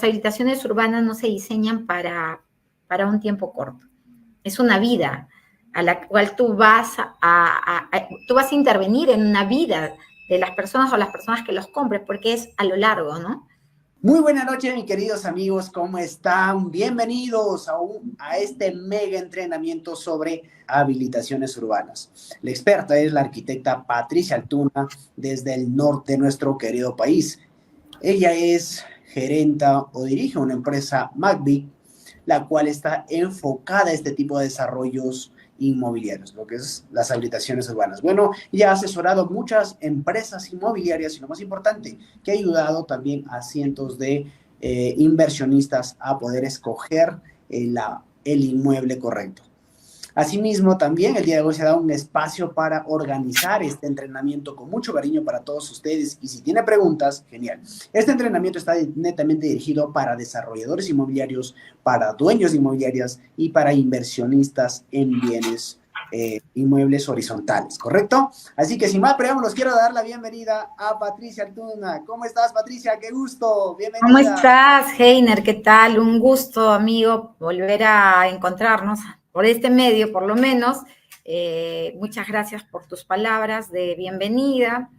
las habilitaciones urbanas no se diseñan para un tiempo corto. Es una vida a la cual tú vas a intervenir en una vida de las personas o las personas que los compren, porque es a lo largo, ¿no? Muy buena noche, mis queridos amigos, ¿cómo están? Bienvenidos a este mega entrenamiento sobre habilitaciones urbanas. La experta es la arquitecta Patricia Altuna, desde el norte de nuestro querido país. Ella es gerenta o dirige una empresa MACBIC, la cual está enfocada a este tipo de desarrollos inmobiliarios, lo que es las habilitaciones urbanas. Bueno, ya ha asesorado muchas empresas inmobiliarias y lo más importante, que ha ayudado también a cientos de inversionistas a poder escoger el inmueble correcto. Asimismo, también el día de hoy se da un espacio para organizar este entrenamiento con mucho cariño para todos ustedes. Y si tiene preguntas, genial. Este entrenamiento está netamente dirigido para desarrolladores inmobiliarios, para dueños de inmobiliarias y para inversionistas en bienes inmuebles horizontales, ¿correcto? Así que sin más preámbulos, quiero dar la bienvenida a Patricia Altuna. ¿Cómo estás, Patricia? ¡Qué gusto! Bienvenida. ¿Cómo estás, Heiner? ¿Qué tal? Un gusto, amigo, volver a encontrarnos por este medio, por lo menos. Muchas gracias por tus palabras de bienvenida.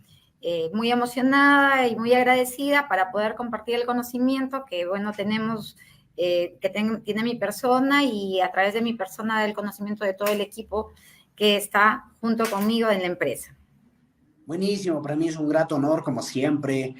Muy emocionada y muy agradecida para poder compartir el conocimiento que, bueno, tenemos, tiene mi persona y a través de mi persona del conocimiento de todo el equipo que está junto conmigo en la empresa. Buenísimo, para mí es un grato honor, como siempre,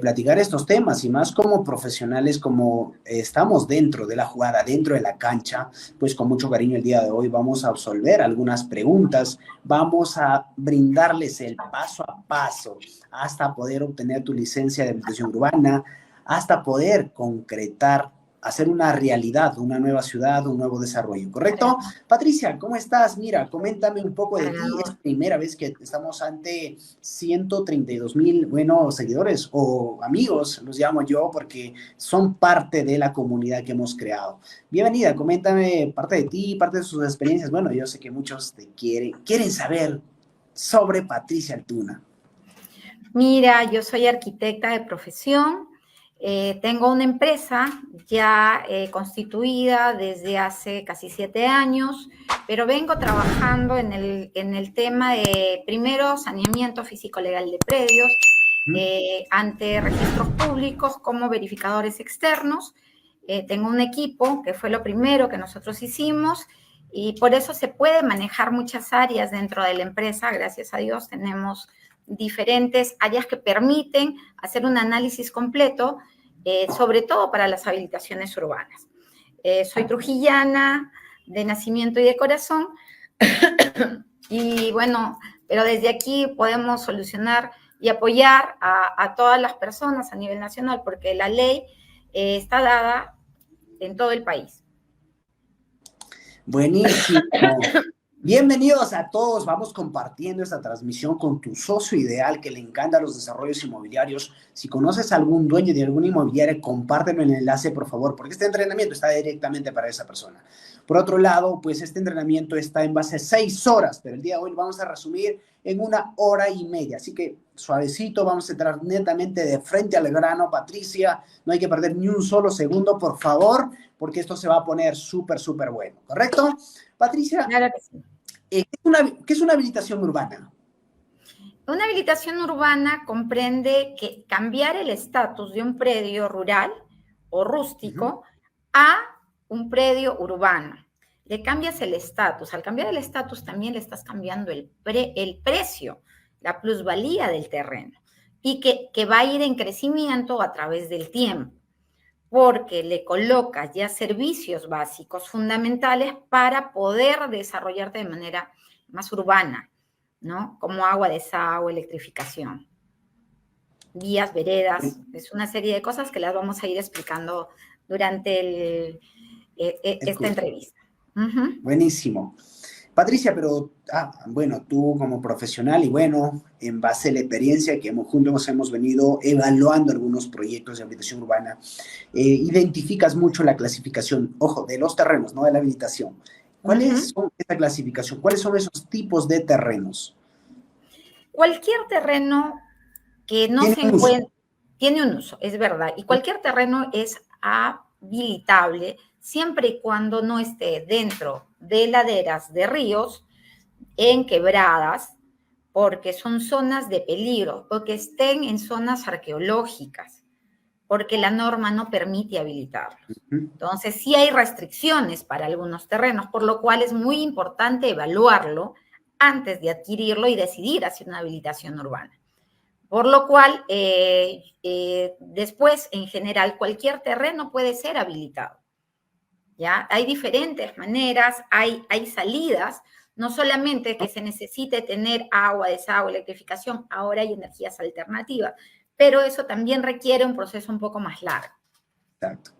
platicar estos temas y más como profesionales, como estamos dentro de la jugada, dentro de la cancha, pues con mucho cariño el día de hoy vamos a absolver algunas preguntas, vamos a brindarles el paso a paso hasta poder obtener tu licencia de habilitación urbana, hasta poder concretar, hacer una realidad, una nueva ciudad, un nuevo desarrollo, ¿correcto? Patricia, ¿cómo estás? Mira, coméntame un poco de ti. Es primera vez que estamos ante 132,000 buenos seguidores o amigos, los llamo yo, porque son parte de la comunidad que hemos creado. Bienvenida, coméntame parte de ti, parte de sus experiencias. Bueno, yo sé que muchos te quieren saber sobre Patricia Altuna. Mira, yo soy arquitecta de profesión. Tengo una empresa ya constituida desde hace casi 7 años, pero vengo trabajando en el tema de, primero, saneamiento físico-legal de predios, ante registros públicos como verificadores externos. Tengo un equipo, que fue lo primero que nosotros hicimos, y por eso se puede manejar muchas áreas dentro de la empresa. Gracias a Dios tenemos diferentes áreas que permiten hacer un análisis completo, sobre todo para las habilitaciones urbanas. Soy trujillana de nacimiento y de corazón, y bueno, pero desde aquí podemos solucionar y apoyar a todas las personas a nivel nacional, porque la ley está dada en todo el país. Buenísimo. Bienvenidos a todos, vamos compartiendo esta transmisión con tu socio ideal que le encantan los desarrollos inmobiliarios. Si conoces a algún dueño de alguna inmobiliaria, compártelo en el enlace, por favor, porque este entrenamiento está directamente para esa persona. Por otro lado, pues este entrenamiento está en base a 6 horas, pero el día de hoy lo vamos a resumir en 1 hora y media. Así que suavecito, vamos a entrar netamente de frente al grano, Patricia. No hay que perder ni un solo segundo, por favor, porque esto se va a poner súper, súper bueno, ¿correcto? Patricia, claro que sí. ¿Qué es una habilitación urbana? Una habilitación urbana comprende que cambiar el estatus de un predio rural o rústico a un predio urbano. Le cambias el estatus. Al cambiar el estatus también le estás cambiando el precio, la plusvalía del terreno, y que va a ir en crecimiento a través del tiempo, porque le colocas ya servicios básicos fundamentales para poder desarrollarte de manera más urbana, ¿no? Como agua, desagüe, electrificación, vías, veredas. Es una serie de cosas que las vamos a ir explicando durante esta entrevista. Buenísimo. Patricia, pero, bueno, tú como profesional y bueno, en base a la experiencia que juntos hemos venido evaluando algunos proyectos de habilitación urbana, identificas mucho la clasificación, ojo, de los terrenos, no de la habilitación. ¿Cuáles son esa clasificación? ¿Cuáles son esos tipos de terrenos? Cualquier terreno que no se encuentre, tiene un uso, es verdad, y cualquier terreno es habilitable siempre y cuando no esté dentro de laderas de ríos, en quebradas, porque son zonas de peligro, o que estén en zonas arqueológicas, porque la norma no permite habilitarlos. Entonces, sí hay restricciones para algunos terrenos, por lo cual es muy importante evaluarlo antes de adquirirlo y decidir hacia una habilitación urbana. Por lo cual, después, en general, cualquier terreno puede ser habilitado. ¿Ya? Hay diferentes maneras, hay salidas, no solamente que se necesite tener agua, desagüe, electrificación, ahora hay energías alternativas, pero eso también requiere un proceso un poco más largo. Exacto,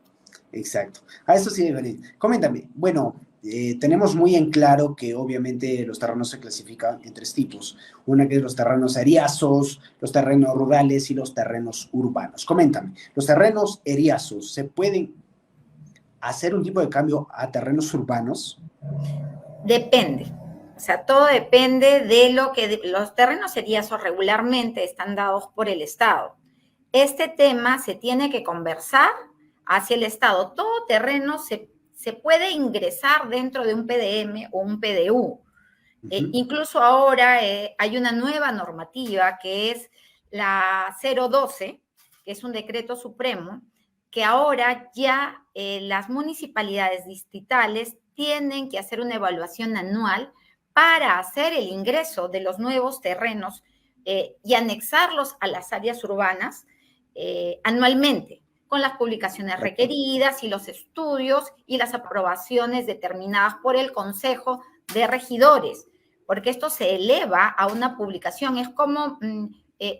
exacto. A eso sí, Evelyn. Coméntame, bueno, tenemos muy en claro que obviamente los terrenos se clasifican en tres tipos. Una que es los terrenos eriazos, los terrenos rurales y los terrenos urbanos. Coméntame, los terrenos eriazos, ¿se pueden hacer un tipo de cambio a terrenos urbanos? Depende. O sea, todo depende de lo que los terrenos eriazos regularmente están dados por el Estado. Este tema se tiene que conversar hacia el Estado. Todo terreno se puede ingresar dentro de un PDM o un PDU. Incluso ahora hay una nueva normativa que es la 012, que es un decreto supremo, que ahora ya las municipalidades distritales tienen que hacer una evaluación anual para hacer el ingreso de los nuevos terrenos y anexarlos a las áreas urbanas anualmente, con las publicaciones requeridas y los estudios y las aprobaciones determinadas por el Consejo de Regidores, porque esto se eleva a una publicación, es como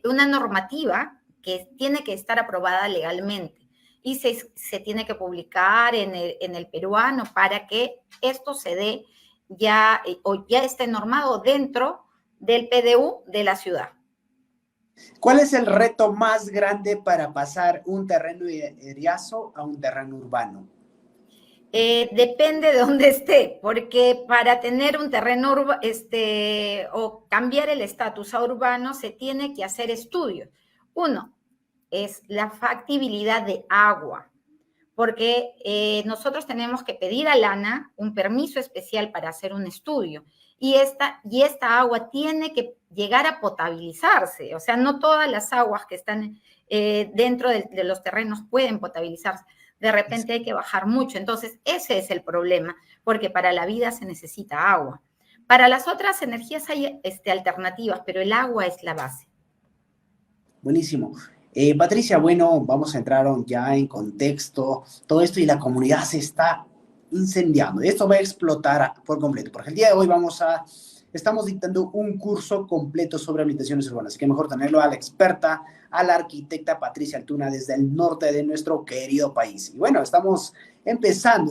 una normativa que tiene que estar aprobada legalmente y se tiene que publicar en el peruano para que esto se dé ya o ya esté normado dentro del PDU de la ciudad. ¿Cuál es el reto más grande para pasar un terreno eriazo a un terreno urbano? Depende de dónde esté, porque para tener un terreno o cambiar el estatus a urbano se tiene que hacer estudios. Uno es la factibilidad de agua, porque nosotros tenemos que pedir a Lana un permiso especial para hacer un estudio y esta agua tiene que llegar a potabilizarse, o sea, no todas las aguas que están dentro de los terrenos pueden potabilizarse. De repente hay que bajar mucho. Entonces, ese es el problema, porque para la vida se necesita agua. Para las otras energías hay alternativas, pero el agua es la base. Buenísimo. Patricia, bueno, vamos a entrar ya en contexto, todo esto y la comunidad se está incendiando. Esto va a explotar por completo, porque el día de hoy estamos dictando un curso completo sobre habitaciones urbanas, así que mejor tenerlo a la experta, a la arquitecta Patricia Altuna desde el norte de nuestro querido país. Y bueno, estamos empezando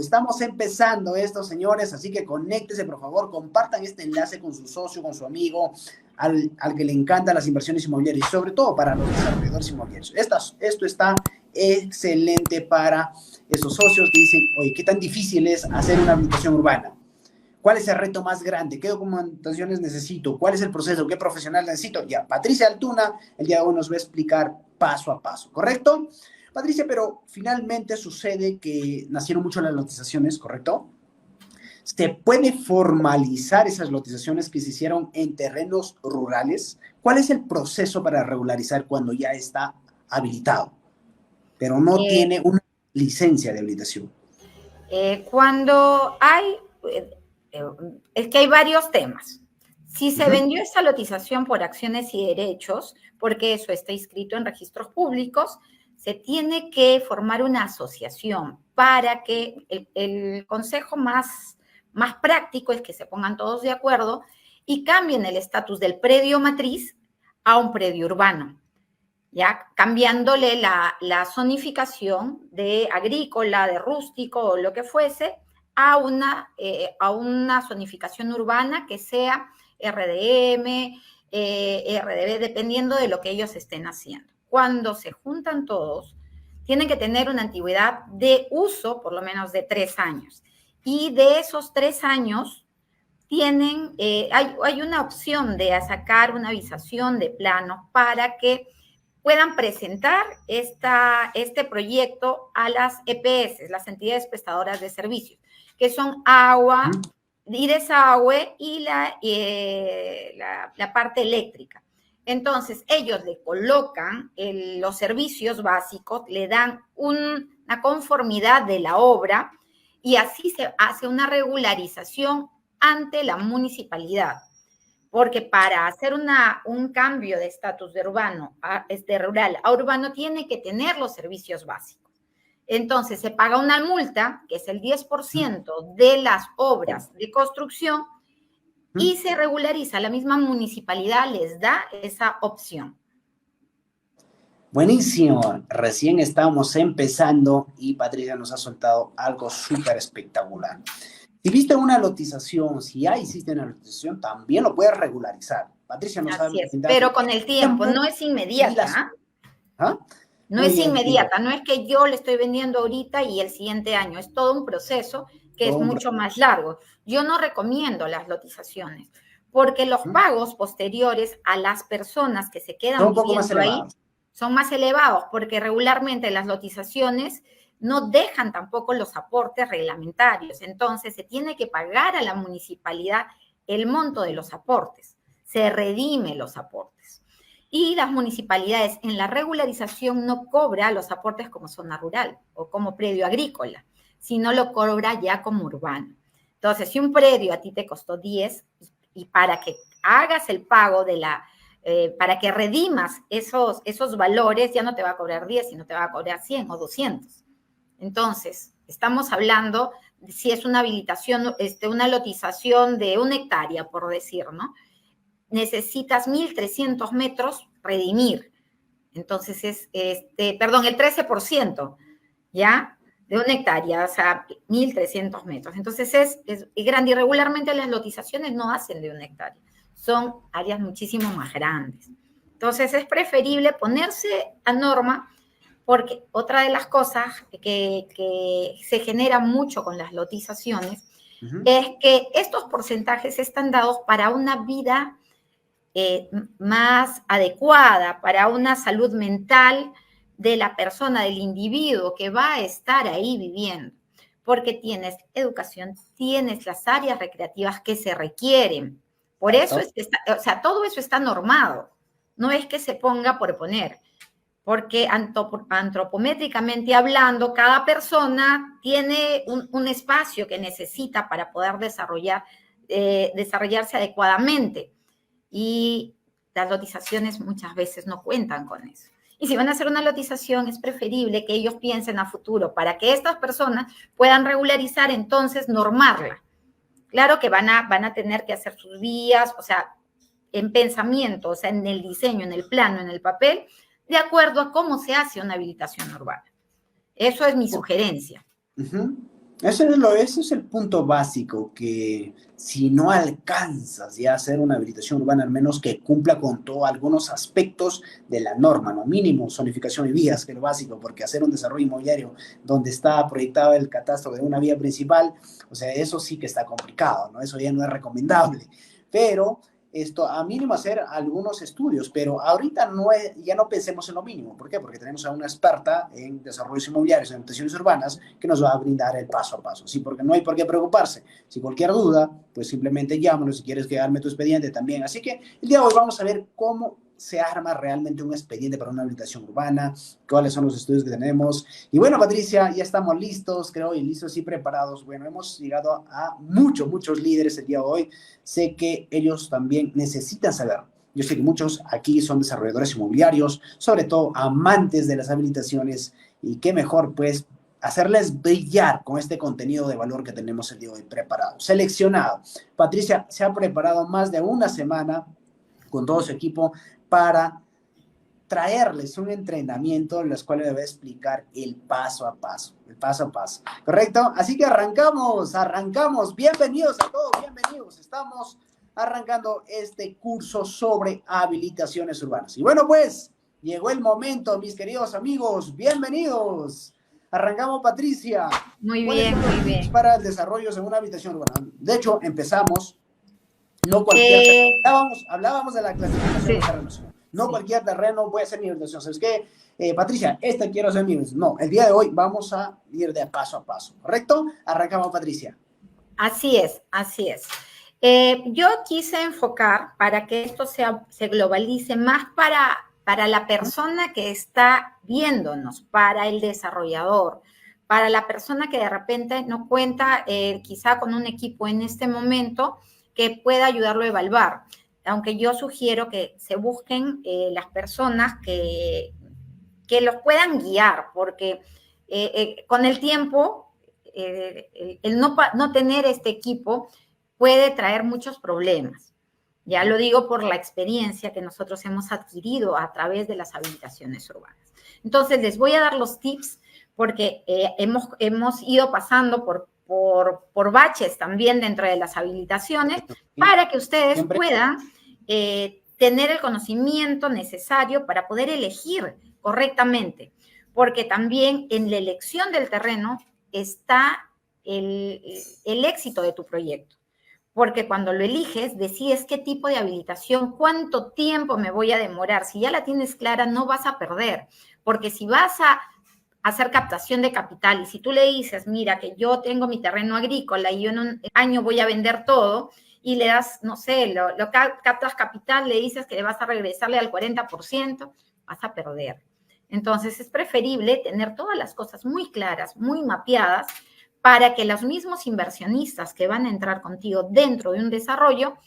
esto, señores, así que conéctese, por favor, compartan este enlace con su socio, con su amigo, al que le encantan las inversiones inmobiliarias y sobre todo para los desarrolladores inmobiliarios. Esto está excelente para esos socios que dicen, oye, ¿qué tan difícil es hacer una habitación urbana? ¿Cuál es el reto más grande? ¿Qué documentaciones necesito? ¿Cuál es el proceso? ¿Qué profesional necesito? Ya, Patricia Altuna el día de hoy nos va a explicar paso a paso, ¿correcto? Patricia, pero finalmente sucede que nacieron mucho las lotizaciones, ¿correcto? ¿Se puede formalizar esas lotizaciones que se hicieron en terrenos rurales? ¿Cuál es el proceso para regularizar cuando ya está habilitado, pero no tiene una licencia de habilitación? Cuando hay... es que hay varios temas. Si se vendió esa lotización por acciones y derechos, porque eso está inscrito en registros públicos, se tiene que formar una asociación para que el consejo más práctico es que se pongan todos de acuerdo y cambien el estatus del predio matriz a un predio urbano, ya cambiándole la zonificación de agrícola, de rústico o lo que fuese, a una zonificación urbana que sea RDM, RDB, dependiendo de lo que ellos estén haciendo. Cuando se juntan todos, tienen que tener una antigüedad de uso por lo menos de 3 años. Y de esos 3 años, hay una opción de sacar una avisación de plano para que puedan presentar este proyecto a las EPS, las entidades prestadoras de servicios, que son agua y desagüe y la parte eléctrica. Entonces, ellos le colocan los servicios básicos, le dan una conformidad de la obra y así se hace una regularización ante la municipalidad. Porque para hacer un cambio de estatus de rural a urbano tiene que tener los servicios básicos. Entonces, se paga una multa, que es el 10% de las obras de construcción, y se regulariza. La misma municipalidad les da esa opción. Buenísimo. Recién estamos empezando y Patricia nos ha soltado algo súper espectacular. Si viste una lotización, si ya hiciste una lotización, también lo puedes regularizar. Patricia nos Así es, pero con el tiempo, no es inmediata. ¿Ah? No es inmediata, no es que yo le estoy vendiendo ahorita y el siguiente año, es todo un proceso que es mucho más largo. Yo no recomiendo las lotizaciones, porque los pagos posteriores a las personas que se quedan viviendo ahí son más elevados, porque regularmente las lotizaciones no dejan tampoco los aportes reglamentarios, entonces se tiene que pagar a la municipalidad el monto de los aportes, se redime los aportes. Y las municipalidades en la regularización no cobra los aportes como zona rural o como predio agrícola, sino lo cobra ya como urbano. Entonces, si un predio a ti te costó 10 y para que hagas el pago para que redimas esos valores, ya no te va a cobrar 10, sino te va a cobrar 100 o 200. Entonces, estamos hablando de si es una habilitación, una lotización de 1 hectárea, por decir, ¿no? Necesitas 1.300 metros redimir. Entonces, el 13%, ¿ya? De 1 hectárea, o sea, 1.300 metros. Entonces, es grande. Y regularmente las lotizaciones no hacen de 1 hectárea. Son áreas muchísimo más grandes. Entonces, es preferible ponerse a norma, porque otra de las cosas que se genera mucho con las lotizaciones es que estos porcentajes están dados para una vida más adecuada, para una salud mental de la persona, del individuo que va a estar ahí viviendo, porque tienes educación, tienes las áreas recreativas que se requieren. Por eso todo eso está normado, no es que se ponga por poner, porque antropométricamente hablando, cada persona tiene un espacio que necesita para poder desarrollarse adecuadamente. Y las lotizaciones muchas veces no cuentan con eso. Y si van a hacer una lotización, es preferible que ellos piensen a futuro para que estas personas puedan regularizar, entonces normarla. Claro que van a tener que hacer sus vías, o sea, en pensamiento, o sea, en el diseño, en el plano, en el papel, de acuerdo a cómo se hace una habilitación urbana. Eso es mi sugerencia. Ese es el punto básico, que si no alcanzas ya a hacer una habilitación urbana, al menos que cumpla con algunos aspectos de la norma, ¿no? Mínimo, zonificación de vías, que es lo básico, porque hacer un desarrollo inmobiliario donde está proyectado el catastro de una vía principal, o sea, eso sí que está complicado, ¿no? Eso ya no es recomendable, pero a mínimo hacer algunos estudios, pero ahorita ya no pensemos en lo mínimo. ¿Por qué? Porque tenemos a una experta en desarrollos inmobiliarios, en habitaciones urbanas, que nos va a brindar el paso a paso. Sí, porque no hay por qué preocuparse. Si cualquier duda, pues simplemente llámanos. Si quieres quedarme tu expediente también. Así que el día de hoy vamos a ver cómo se arma realmente un expediente para una habilitación urbana, cuáles son los estudios que tenemos. Y bueno, Patricia, ya estamos listos, creo, y listos y preparados. Bueno, hemos llegado a muchos líderes el día de hoy. Sé que ellos también necesitan saber. Yo sé que muchos aquí son desarrolladores inmobiliarios, sobre todo amantes de las habilitaciones, y qué mejor, pues, hacerles brillar con este contenido de valor que tenemos el día de hoy preparado, seleccionado. Patricia se ha preparado más de una semana con todo su equipo para traerles un entrenamiento en los cuales les voy a explicar el paso a paso, ¿correcto? Así que arrancamos, bienvenidos a todos, bienvenidos, estamos arrancando este curso sobre habilitaciones urbanas. Y bueno, pues, llegó el momento, mis queridos amigos, bienvenidos. Arrancamos, Patricia. Muy bien, muy bien. Para el desarrollo en una habitación urbana. De hecho, empezamos. No cualquier... Hablábamos de la clasificación de terrenos. No Sí. cualquier terreno puede ser mi habilitación. ¿Sabes qué? Patricia, esta quiero hacer mi habilitación. No, el día de hoy vamos a ir de paso a paso, ¿correcto? Arrancamos, Patricia. Así es, así es. Yo quise enfocar para que esto se globalice más para la persona que está viéndonos, para el desarrollador, para la persona que de repente no cuenta quizá con un equipo en este momento que pueda ayudarlo a evaluar. Aunque yo sugiero que se busquen las personas que los puedan guiar, porque con el tiempo, el no tener este equipo puede traer muchos problemas. Ya lo digo por la experiencia que nosotros hemos adquirido a través de las habilitaciones urbanas. Entonces, les voy a dar los tips porque hemos ido pasando por baches también dentro de las habilitaciones para que ustedes Siempre. puedan tener el conocimiento necesario para poder elegir correctamente, porque también en la elección del terreno está el éxito de tu proyecto. Porque cuando lo eliges, decides qué tipo de habilitación, cuánto tiempo me voy a demorar. Si ya la tienes clara, no vas a perder. Porque si vas a hacer captación de capital y si tú le dices, mira, que yo tengo mi terreno agrícola y yo en un año voy a vender todo y le das, no sé, lo captas capital, le dices que le vas a regresarle al 40%, vas a perder. Entonces es preferible tener todas las cosas muy claras, muy mapeadas, para que los mismos inversionistas que van a entrar contigo dentro de un desarrollo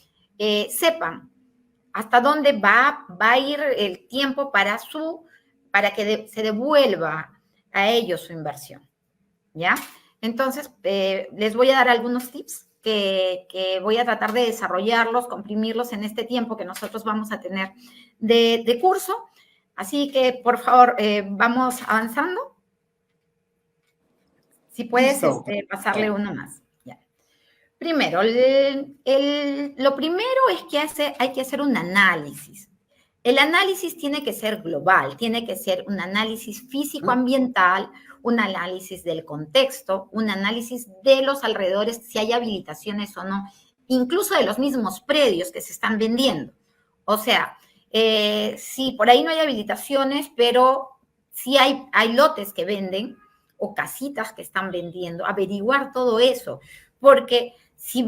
sepan hasta dónde va a ir el tiempo para que se devuelva a ellos su inversión, ¿ya? Entonces, les voy a dar algunos tips que voy a tratar de desarrollarlos, comprimirlos en este tiempo que nosotros vamos a tener de curso. Así que, por favor, vamos avanzando. Si puedes Listo. pasarle uno más. Ya. Primero, lo primero es que hay que hacer un análisis. El análisis tiene que ser global, tiene que ser un análisis físico-ambiental, un análisis del contexto, un análisis de los alrededores, si hay habilitaciones o no, incluso de los mismos predios que se están vendiendo. O sea, sí, por ahí no hay habilitaciones, pero sí hay lotes que venden o casitas que están vendiendo, averiguar todo eso, porque si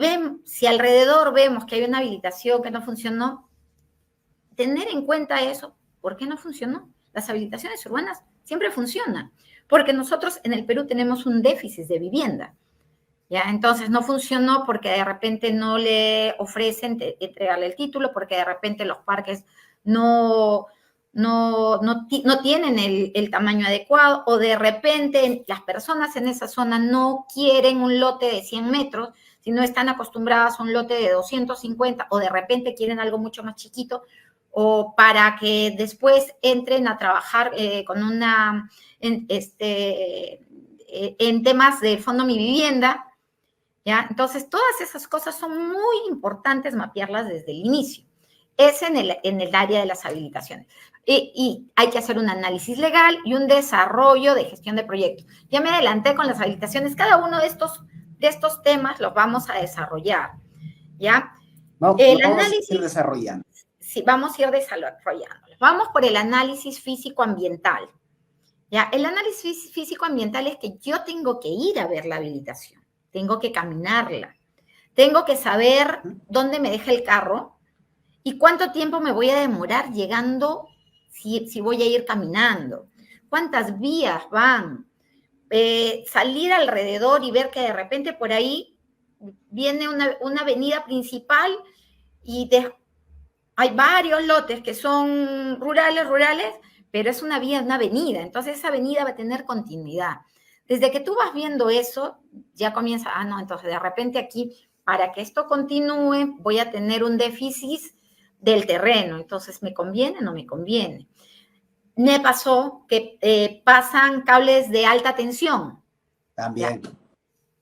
alrededor vemos que hay una habilitación que no funcionó, tener en cuenta eso, ¿por qué no funcionó? Las habilitaciones urbanas siempre funcionan, porque nosotros en el Perú tenemos un déficit de vivienda, ¿ya? Entonces no funcionó porque de repente no le ofrecen entregarle el título, porque de repente los parques no tienen el tamaño adecuado, o de repente las personas en esa zona no quieren un lote de 100 metros, sino están acostumbradas a un lote de 250, o de repente quieren algo mucho más chiquito, o para que después entren a trabajar en temas del Fondo Mi Vivienda, ¿ya? Entonces, todas esas cosas son muy importantes mapearlas desde el inicio. Es en el área de las habilitaciones. Y hay que hacer un análisis legal y un desarrollo de gestión de proyectos. Ya me adelanté con las habilitaciones. Cada uno de estos temas los vamos a desarrollar, ¿ya? Vamos El a ir análisis, desarrollando. sí, vamos a ir desarrollándolos. Vamos por el análisis físico-ambiental. ¿Ya? El análisis físico-ambiental es que yo tengo que ir a ver la habilitación, tengo que caminarla, tengo que saber dónde me deja el carro y cuánto tiempo me voy a demorar llegando si voy a ir caminando, cuántas vías van, salir alrededor y ver que de repente por ahí viene una avenida principal y hay varios lotes que son rurales, pero es una vía, una avenida, entonces esa avenida va a tener continuidad. Desde que tú vas viendo eso, ya comienza, no, entonces de repente aquí, para que esto continúe, voy a tener un déficit del terreno, entonces ¿me conviene o no me conviene? Me pasó que pasan cables de alta tensión. También. ¿Ya?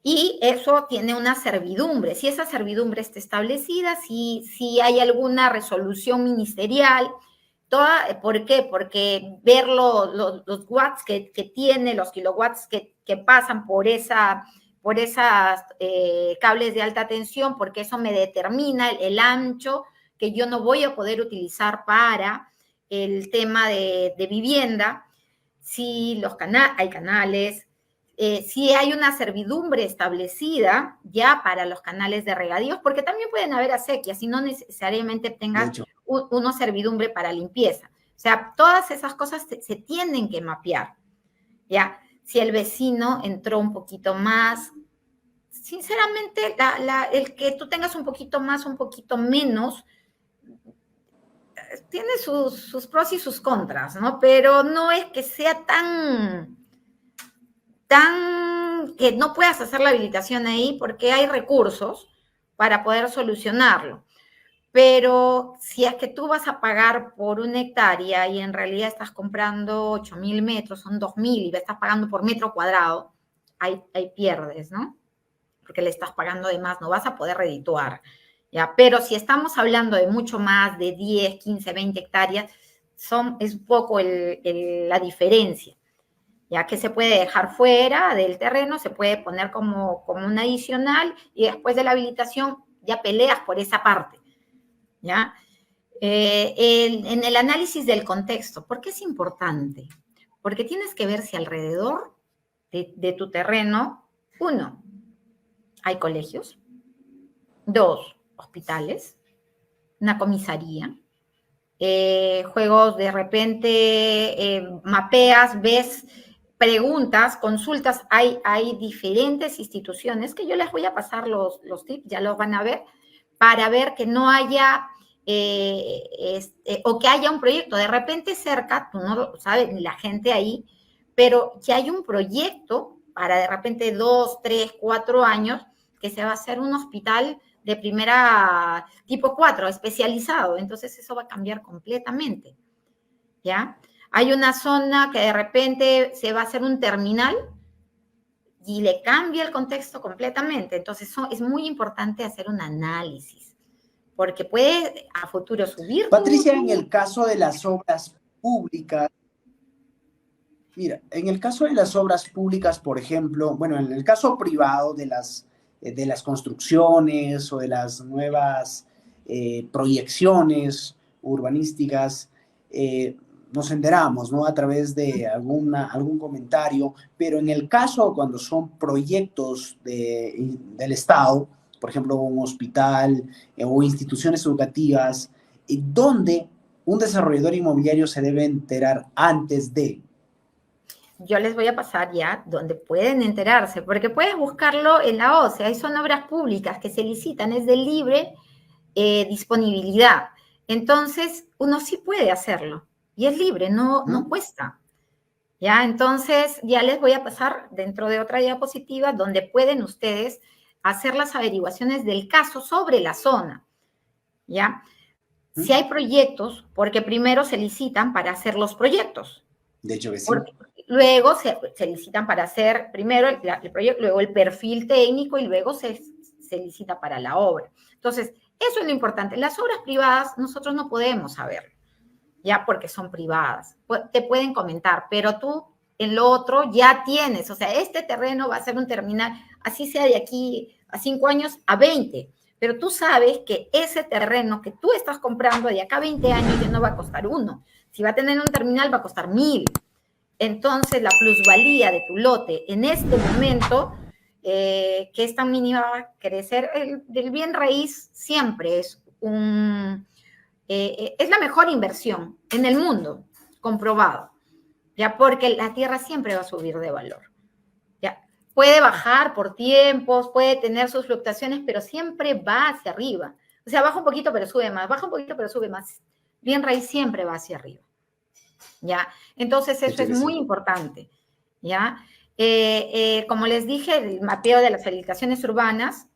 Y eso tiene una servidumbre. Si esa servidumbre está establecida, si hay alguna resolución ministerial, ¿por qué? Porque ver los watts que tiene, los kilowatts que pasan por esas cables de alta tensión, porque eso me determina el ancho que yo no voy a poder utilizar para el tema de vivienda, si hay canales, si hay una servidumbre establecida ya para los canales de regadíos, porque también pueden haber acequias y no necesariamente tengas una servidumbre para limpieza. O sea, todas esas cosas se tienen que mapear, ¿ya? Si el vecino entró un poquito más, sinceramente, el que tú tengas un poquito más, un poquito menos, tiene sus pros y sus contras, ¿no? Pero no es que sea tan que no puedas hacer la habilitación ahí porque hay recursos para poder solucionarlo. Pero si es que tú vas a pagar por 1 hectárea y en realidad estás comprando 8.000 metros, son 2.000 y estás pagando por metro cuadrado, ahí pierdes, ¿no? Porque le estás pagando de más, no vas a poder redituar, ¿ya? Pero si estamos hablando de mucho más, de 10, 15, 20 hectáreas, es un poco la diferencia, ya que se puede dejar fuera del terreno, se puede poner como un adicional y después de la habilitación ya peleas por esa parte, ¿ya? En el análisis del contexto, ¿por qué es importante? Porque tienes que ver si alrededor de tu terreno, 1, hay colegios, 2, hospitales, una comisaría, juegos de repente, mapeas, ves, preguntas, consultas, hay diferentes instituciones que yo les voy a pasar los tips, ya los van a ver, para ver que no haya, o que haya un proyecto, de repente cerca, tú no lo sabes, ni la gente ahí, pero que hay un proyecto para de repente 2, 3, 4 años, que se va a hacer un hospital de primera tipo 4, especializado. Entonces eso va a cambiar completamente, ¿ya? Hay una zona que de repente se va a hacer un terminal y le cambia el contexto completamente. Entonces es muy importante hacer un análisis, porque puede a futuro subir. Patricia, en el caso de las obras públicas, mira, en el caso de las obras públicas, por ejemplo, bueno, en el caso privado de las construcciones o de las nuevas proyecciones urbanísticas, nos enteramos, ¿no? A través de algún comentario, pero en el caso cuando son proyectos del Estado, por ejemplo, un hospital o instituciones educativas, donde un desarrollador inmobiliario se debe enterar antes de. Yo les voy a pasar ya donde pueden enterarse, porque puedes buscarlo en la OCE, ahí son obras públicas que se licitan, es de libre disponibilidad. Entonces, uno sí puede hacerlo y es libre, no cuesta. ¿Ya? Entonces, ya les voy a pasar dentro de otra diapositiva donde pueden ustedes hacer las averiguaciones del caso sobre la zona, ¿ya? Si hay proyectos, porque primero se licitan para hacer los proyectos. De hecho que sí. Porque luego se licitan para hacer primero el proyecto, luego el perfil técnico y luego se licita para la obra. Entonces, eso es lo importante. Las obras privadas nosotros no podemos saberlo, ya porque son privadas. Te pueden comentar, pero tú en lo otro ya tienes, o sea, este terreno va a ser un terminal, así sea de aquí a 5 años a 20, pero tú sabes que ese terreno que tú estás comprando de acá a 20 años ya no va a costar 1. Si va a tener un terminal va a costar 1.000. Entonces, la plusvalía de tu lote en este momento, que es tan mínima, va a crecer. Del bien raíz siempre es es la mejor inversión en el mundo, comprobado, ya, porque la tierra siempre va a subir de valor, ya. Puede bajar por tiempos, puede tener sus fluctuaciones, pero siempre va hacia arriba. O sea, baja un poquito, pero sube más, baja un poquito, pero sube más. Bien raíz siempre va hacia arriba, ¿ya? Entonces, eso es muy importante, ¿ya? Como les dije, el mapeo de las edificaciones urbanas,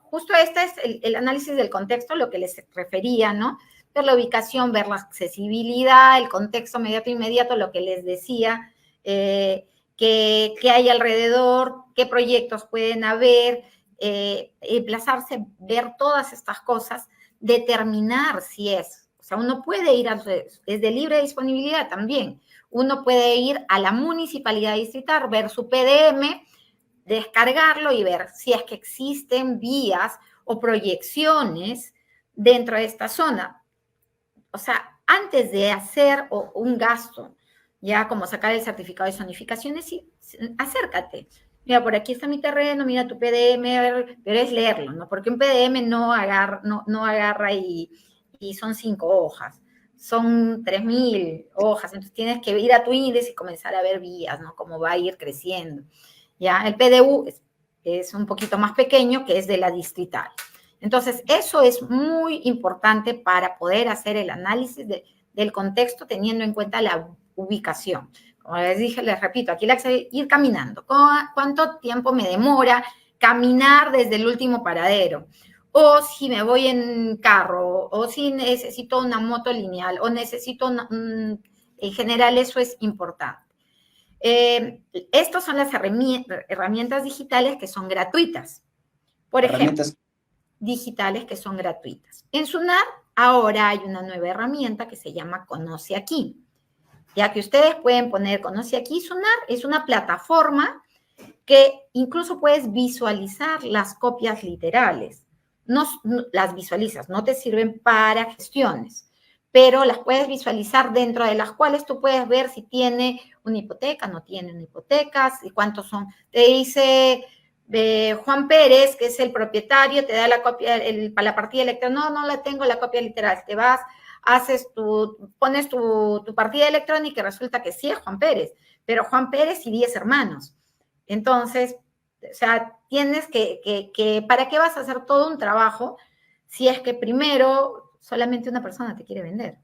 justo este es el análisis del contexto, lo que les refería, ¿no? Ver la ubicación, ver la accesibilidad, el contexto inmediato, lo que les decía, qué hay alrededor, qué proyectos pueden haber, emplazarse, ver todas estas cosas, determinar si es. O sea, uno puede ir desde libre disponibilidad también. Uno puede ir a la municipalidad distrital, ver su PDM, descargarlo y ver si es que existen vías o proyecciones dentro de esta zona. O sea, antes de hacer un gasto, ya como sacar el certificado de zonificaciones, sí, acércate. Mira, por aquí está mi terreno, mira tu PDM, pero es leerlo, ¿no? Porque un PDM no agarra y son 5 hojas, son 3.000 hojas, entonces tienes que ir a tu índice y comenzar a ver vías, ¿no? Cómo va a ir creciendo. Ya, el PDU es un poquito más pequeño, que es de la distrital. Entonces, eso es muy importante para poder hacer el análisis del contexto teniendo en cuenta la ubicación. Como les dije, les repito, aquí la ir caminando. ¿Cuánto tiempo me demora caminar desde el último paradero? O si me voy en carro, o si necesito una moto lineal, o necesito en general eso es importante. Estas son las herramientas digitales que son gratuitas. Por ejemplo, digitales que son gratuitas. En Sunar ahora hay una nueva herramienta que se llama Conoce Aquí. Ya que ustedes pueden poner Conoce Aquí, Sunar es una plataforma que incluso puedes visualizar las copias literales. No las visualizas, no te sirven para gestiones, pero las puedes visualizar dentro de las cuales tú puedes ver si tiene una hipoteca, no tiene una hipoteca, y cuántos son. Te dice Juan Pérez, que es el propietario, te da la copia, para la partida electrónica, no la tengo la copia literal, te vas, pones tu partida electrónica y resulta que sí es Juan Pérez, pero Juan Pérez y 10 hermanos. Entonces, o sea, tienes que, ¿para qué vas a hacer todo un trabajo si es que primero solamente una persona te quiere vender?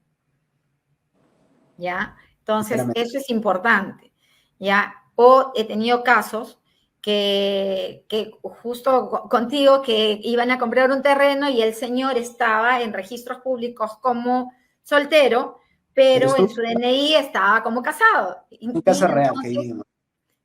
¿Ya? Entonces, eso es importante, ¿ya? O he tenido casos que justo contigo que iban a comprar un terreno y el señor estaba en registros públicos como soltero, pero en su DNI estaba como casado. Un caso real, que digamos.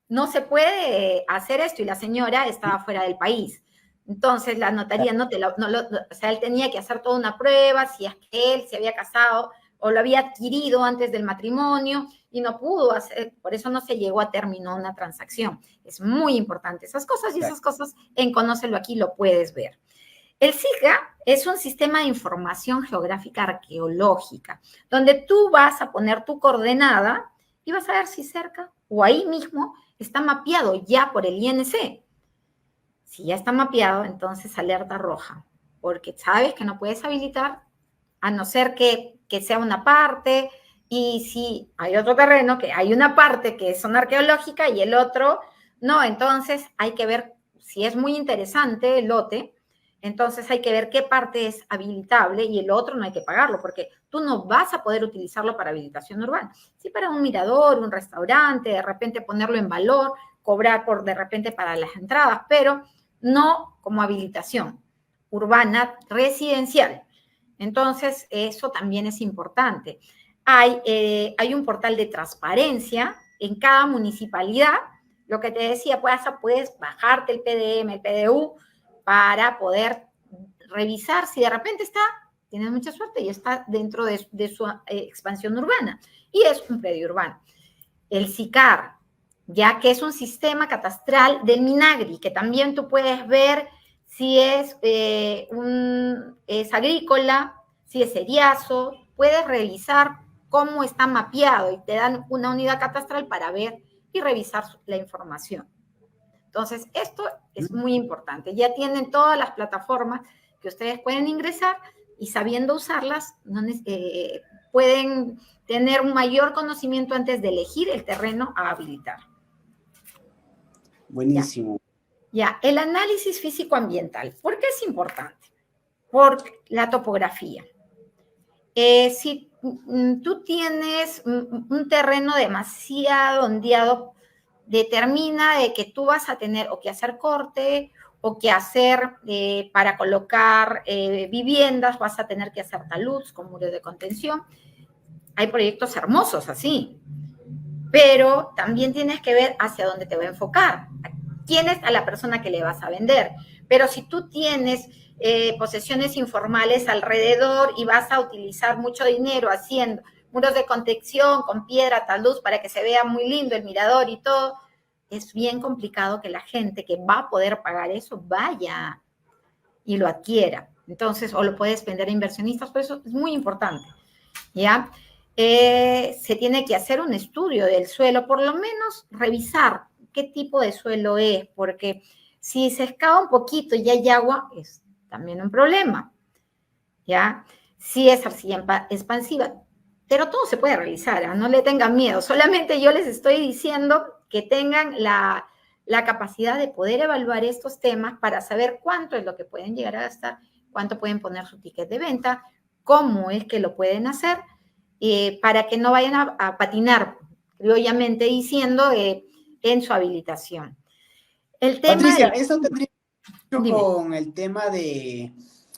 No se puede hacer esto y la señora estaba fuera del país. Entonces la notaría o sea, él tenía que hacer toda una prueba si es que él se había casado o lo había adquirido antes del matrimonio y no pudo hacer, por eso no se llegó a término una transacción. Es muy importante esas cosas y esas cosas en Conócelo Aquí lo puedes ver. El SIGA es un sistema de información geográfica arqueológica, donde tú vas a poner tu coordenada y vas a ver si cerca o ahí mismo está mapeado ya por el INC. Si ya está mapeado, entonces alerta roja, porque sabes que no puedes habilitar a no ser que sea una parte, y si hay otro terreno, que hay una parte que es zona arqueológica y el otro no, entonces hay que ver si es muy interesante el lote, entonces hay que ver qué parte es habilitable y el otro no hay que pagarlo, porque tú no vas a poder utilizarlo para habilitación urbana. Sí, para un mirador, un restaurante, de repente ponerlo en valor, cobrar por de repente para las entradas, pero no como habilitación urbana residencial. Entonces, eso también es importante. Hay un portal de transparencia en cada municipalidad. Lo que te decía, puedes bajarte el PDM, el PDU, para poder revisar si de repente tienes mucha suerte y está dentro de su expansión urbana. Y es un predio urbano. El SICAR, ya que es un sistema catastral del Minagri, que también tú puedes ver si es agrícola, si es seriazo, puedes revisar cómo está mapeado y te dan una unidad catastral para ver y revisar la información. Entonces, esto es muy importante. Ya tienen todas las plataformas que ustedes pueden ingresar y sabiendo usarlas, pueden tener un mayor conocimiento antes de elegir el terreno a habilitar. Buenísimo. Ya, el análisis físico-ambiental. ¿Por qué es importante? Por la topografía. Si tú tienes un terreno demasiado ondeado, determina de que tú vas a tener o que hacer corte o que hacer para colocar viviendas, vas a tener que hacer taludes con muros de contención. Hay proyectos hermosos así, pero también tienes que ver hacia dónde te va a enfocar, quién es a la persona que le vas a vender. Pero si tú tienes posesiones informales alrededor y vas a utilizar mucho dinero haciendo muros de contención con piedra, talud, para que se vea muy lindo el mirador y todo, es bien complicado que la gente que va a poder pagar eso vaya y lo adquiera. Entonces, o lo puedes vender a inversionistas, por eso es muy importante. ¿ya? Se tiene que hacer un estudio del suelo, por lo menos revisar qué tipo de suelo es, porque si se excava un poquito y hay agua, es también un problema, ¿ya? Si es arcilla expansiva, pero todo se puede realizar, ¿eh? No le tengan miedo, solamente yo les estoy diciendo que tengan la capacidad de poder evaluar estos temas para saber cuánto es lo que pueden llegar a gastar, cuánto pueden poner su ticket de venta, cómo es que lo pueden hacer, para que no vayan a patinar, criollamente diciendo, en su habilitación. El tema Patricia, eso tendría mucho dime. con el tema de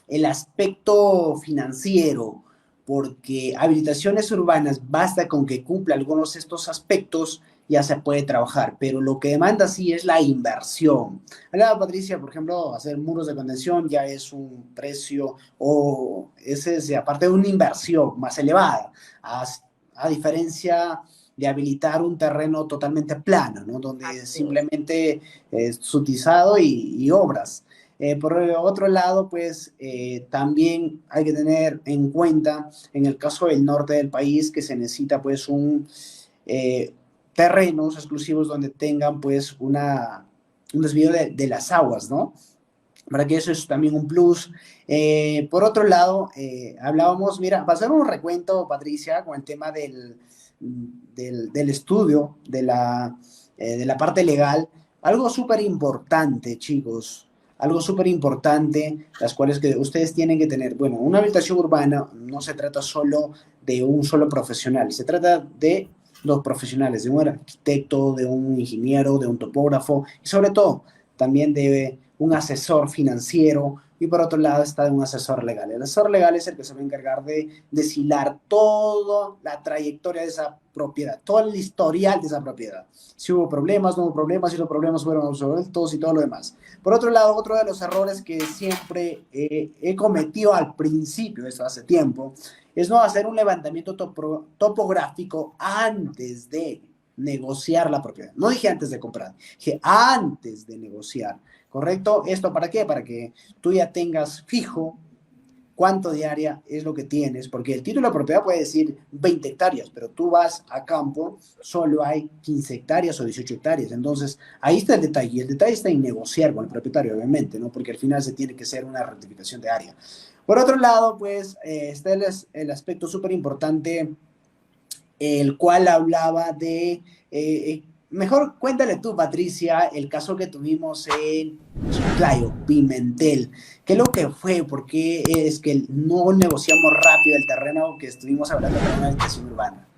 el aspecto financiero, porque habilitaciones urbanas, basta con que cumpla algunos de estos aspectos, ya se puede trabajar, pero lo que demanda sí es la inversión. Hablaba Patricia, por ejemplo, hacer muros de contención ya es un precio, o ese es aparte de una inversión más elevada, a, a diferencia de habilitar un terreno totalmente plano, ¿no? Donde Así es. simplemente es sutizado y obras. Por otro lado, pues también hay que tener en cuenta, en el caso del norte del país, que se necesita pues eh, terrenos exclusivos donde tengan pues un desvío de las aguas, ¿no? Para que eso es también un plus. Por otro lado, hablábamos, mira, va a ser un recuento, Patricia, con el tema del estudio, de la parte legal. Algo súper importante, chicos, algo súper importante, las cuales que ustedes tienen que tener. Bueno, una habitación urbana no se trata solo de un solo profesional, se trata de dos profesionales, de un arquitecto, de un ingeniero, de un topógrafo y sobre todo también de un asesor financiero y por otro lado está un asesor legal. El asesor legal es el que se va a encargar de deshilar toda la trayectoria de esa propiedad, todo el historial de esa propiedad. Si hubo problemas, no hubo problemas, si los problemas fueron resueltos y todo lo demás. Por otro lado, otro de los errores que siempre he cometido al principio, eso hace tiempo, es no hacer un levantamiento topográfico antes de negociar la propiedad. No dije antes de comprar, dije antes de negociar. ¿Correcto? ¿Esto para qué? Para que tú ya tengas fijo cuánto de área es lo que tienes, porque el título de propiedad puede decir 20 hectáreas, pero tú vas a campo, solo hay 15 hectáreas o 18 hectáreas. Entonces, ahí está el detalle. Y el detalle está en negociar con el propietario, obviamente, ¿no? Porque al final se tiene que hacer una rectificación de área. Por otro lado, pues, está el aspecto súper importante, el cual hablaba de mejor cuéntale tú, Patricia, el caso que tuvimos en Chiclayo, Pimentel. ¿Qué es lo que fue? ¿Por qué es que no negociamos rápido el terreno que estuvimos hablando de una habitación urbana?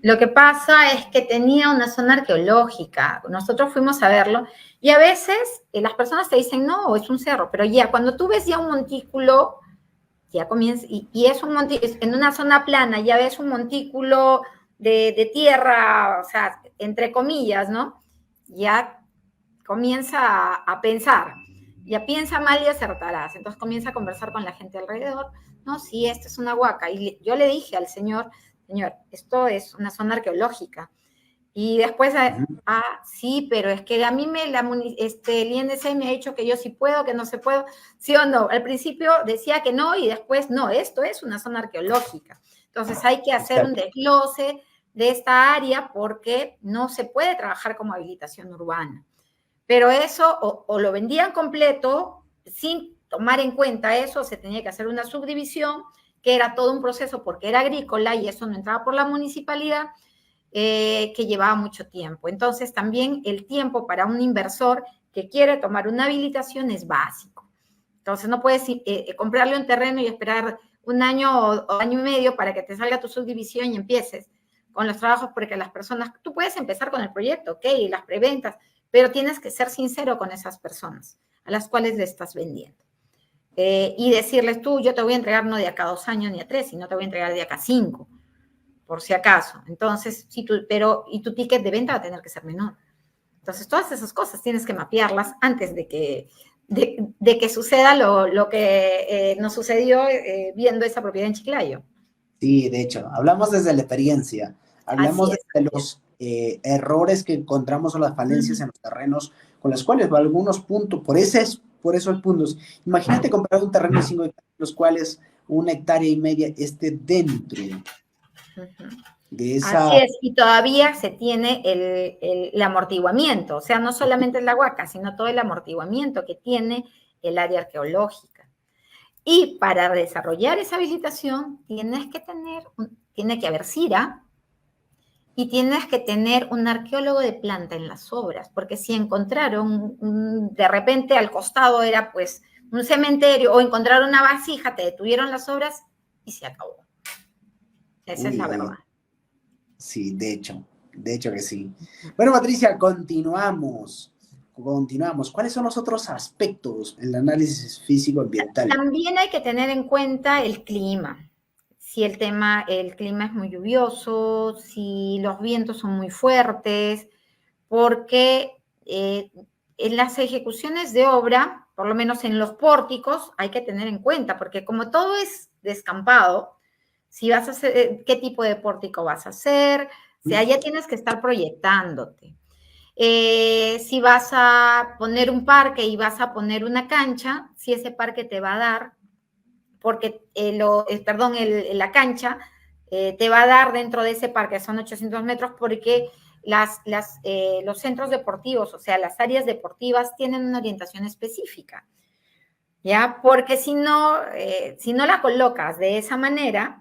Lo que pasa es que tenía una zona arqueológica. Nosotros fuimos a verlo y a veces las personas te dicen, no, es un cerro, pero ya cuando tú ves ya un montículo, ya comienza, y es un montículo, en una zona plana, ya ves un montículo de tierra, o sea, entre comillas, ¿no? Ya comienza a pensar, ya piensa mal y acertarás. Entonces comienza a conversar con la gente alrededor. No, sí, esto es una huaca. Y yo le dije al señor, esto es una zona arqueológica. Y después, sí, pero es que a mí el INC me ha dicho que yo sí puedo, que no se puedo, sí o no. Al principio decía que no y después no, esto es una zona arqueológica. Entonces hay que hacer un desglose de esta área porque no se puede trabajar como habilitación urbana. Pero eso o lo vendían completo sin tomar en cuenta eso, se tenía que hacer una subdivisión, que era todo un proceso porque era agrícola y eso no entraba por la municipalidad, que llevaba mucho tiempo. Entonces también el tiempo para un inversor que quiere tomar una habilitación es básico. Entonces no puedes comprarle un terreno y esperar un año o año y medio para que te salga tu subdivisión y empieces con los trabajos, porque las personas, tú puedes empezar con el proyecto, ok, las preventas, pero tienes que ser sincero con esas personas a las cuales le estás vendiendo. Y decirles tú, yo te voy a entregar no de acá a 2 años ni a 3, sino te voy a entregar de acá a 5, por si acaso. Entonces, y tu ticket de venta va a tener que ser menor. Entonces, todas esas cosas tienes que mapearlas antes de que suceda lo que nos sucedió viendo esa propiedad en Chiclayo. Sí, de hecho, hablamos desde la experiencia, hablamos Así es. desde los errores que encontramos o las falencias en los terrenos, con las cuales algunos puntos, por esos puntos, imagínate comprar un terreno de 5 hectáreas, los cuales 1,5 hectáreas esté dentro de Así esa... es, y todavía se tiene el amortiguamiento, o sea, no solamente la huaca, sino todo el amortiguamiento que tiene el área arqueológica. Y para desarrollar esa habilitación tiene que haber CIRA y tienes que tener un arqueólogo de planta en las obras, porque si encontraron, de repente al costado era pues un cementerio o encontraron una vasija, te detuvieron las obras y se acabó. Esa es Uy, la verdad. uy. Sí, de hecho que sí. Bueno, Patricia, continuamos. ¿Cuáles son los otros aspectos en el análisis físico-ambiental? También hay que tener en cuenta el clima. Si el clima es muy lluvioso, si los vientos son muy fuertes, porque en las ejecuciones de obra, por lo menos en los pórticos, hay que tener en cuenta, porque como todo es descampado, si vas a hacer, qué tipo de pórtico vas a hacer, o sea, ya tienes que estar proyectándote. Si vas a poner un parque y vas a poner una cancha, si ese parque te va a dar, porque la cancha te va a dar dentro de ese parque, son 800 metros, porque los centros deportivos, o sea, las áreas deportivas tienen una orientación específica, ¿ya? Porque si no la colocas de esa manera,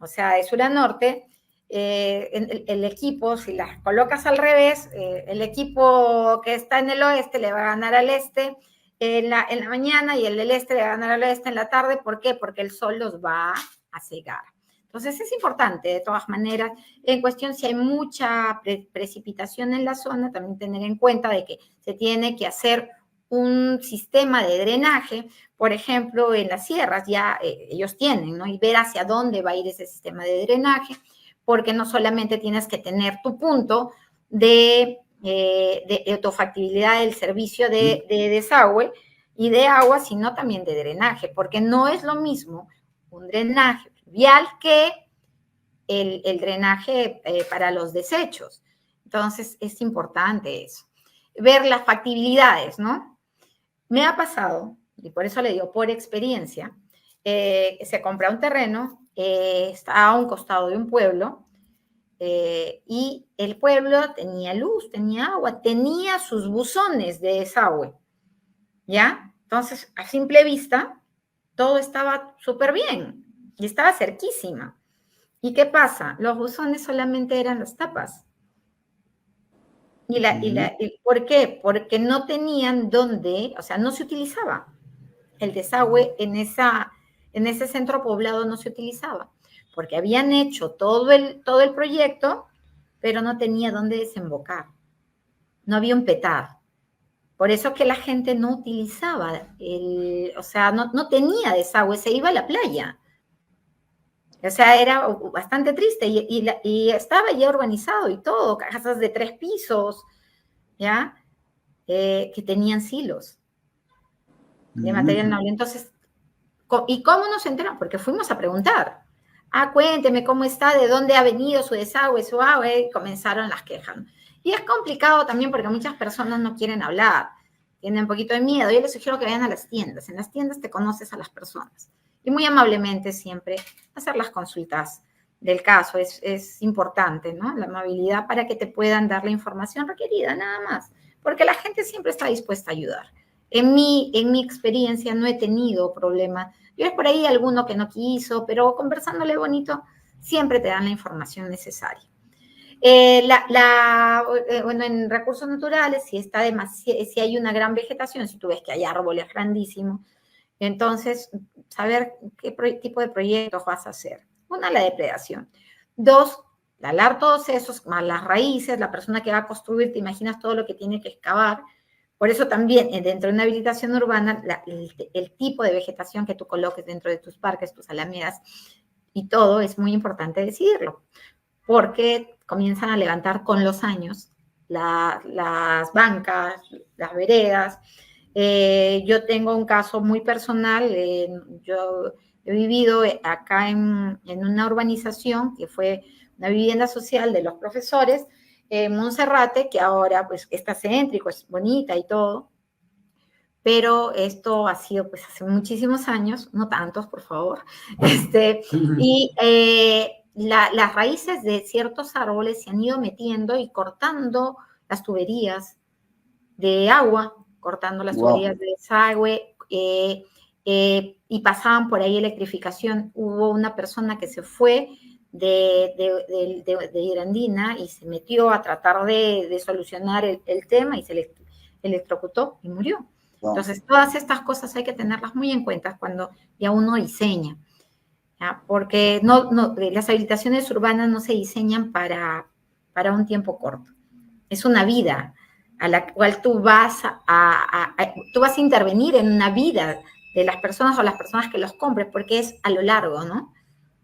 o sea, de sur a norte, el equipo, si las colocas al revés, el equipo que está en el oeste le va a ganar al este en la mañana y el del este le va a ganar al oeste en la tarde. ¿Por qué? Porque el sol los va a cegar. Entonces es importante, de todas maneras, en cuestión si hay mucha precipitación en la zona, también tener en cuenta de que se tiene que hacer un sistema de drenaje, por ejemplo, en las sierras ya ellos tienen, ¿no? Y ver hacia dónde va a ir ese sistema de drenaje, porque no solamente tienes que tener tu punto de autofactibilidad del servicio de desagüe y de agua, sino también de drenaje, porque no es lo mismo un drenaje fluvial que el drenaje para los desechos. Entonces, es importante eso. Ver las factibilidades, ¿no? Me ha pasado, y por eso le digo por experiencia, se compra un terreno, está a un costado de un pueblo, y el pueblo tenía luz, tenía agua, tenía sus buzones de desagüe, ¿ya? Entonces, a simple vista, todo estaba súper bien y estaba cerquísima. ¿Y qué pasa? Los buzones solamente eran las tapas. ¿Por qué? Porque no tenían dónde, o sea, no se utilizaba. El desagüe en ese centro poblado no se utilizaba, porque habían hecho todo el proyecto, pero no tenía dónde desembocar. No había un petar. Por eso que la gente no utilizaba, o sea, no tenía desagüe, se iba a la playa. O sea, era bastante triste y estaba ya urbanizado y todo, casas de 3 pisos, ¿ya? Que tenían silos de material noble. Entonces, ¿y cómo nos enteramos? Porque fuimos a preguntar. Ah, cuénteme cómo está, de dónde ha venido su desagüe, su agua, y comenzaron las quejas. Y es complicado también porque muchas personas no quieren hablar, tienen un poquito de miedo. Yo les sugiero que vayan a las tiendas. En las tiendas te conoces a las personas. Y muy amablemente siempre hacer las consultas del caso. Es importante, ¿no? La amabilidad para que te puedan dar la información requerida, nada más. Porque la gente siempre está dispuesta a ayudar. En mi experiencia no he tenido problema. Yo es por ahí alguno que no quiso, pero conversándole bonito siempre te dan la información necesaria. Bueno, en recursos naturales, si hay una gran vegetación, si tú ves que hay árboles grandísimos, entonces saber qué tipo de proyectos vas a hacer. Una, la depredación. Dos, talar todos esos, más las raíces, la persona que va a construir, te imaginas todo lo que tiene que excavar. Por eso también dentro de una habilitación urbana, el tipo de vegetación que tú coloques dentro de tus parques, tus alamedas y todo, es muy importante decidirlo, porque comienzan a levantar con los años las bancas, las veredas. Yo tengo un caso muy personal, yo he vivido acá en una urbanización que fue una vivienda social de los profesores, Monserrate, que ahora pues está céntrico, es bonita y todo, pero esto ha sido pues hace muchísimos años, no tantos, por favor, y las raíces de ciertos árboles se han ido metiendo y cortando las tuberías de agua, cortando las Wow. tuberías de desagüe, y pasaban por ahí electrificación. Hubo una persona que se fue de Irandina y se metió a tratar de solucionar el tema y se electrocutó y murió. Wow. Entonces, todas estas cosas hay que tenerlas muy en cuenta cuando ya uno diseña, ¿ya? Porque las habilitaciones urbanas no se diseñan para un tiempo corto. Es una vida a la cual tú vas a intervenir en una vida de las personas o las personas que los compres, porque es a lo largo, ¿no?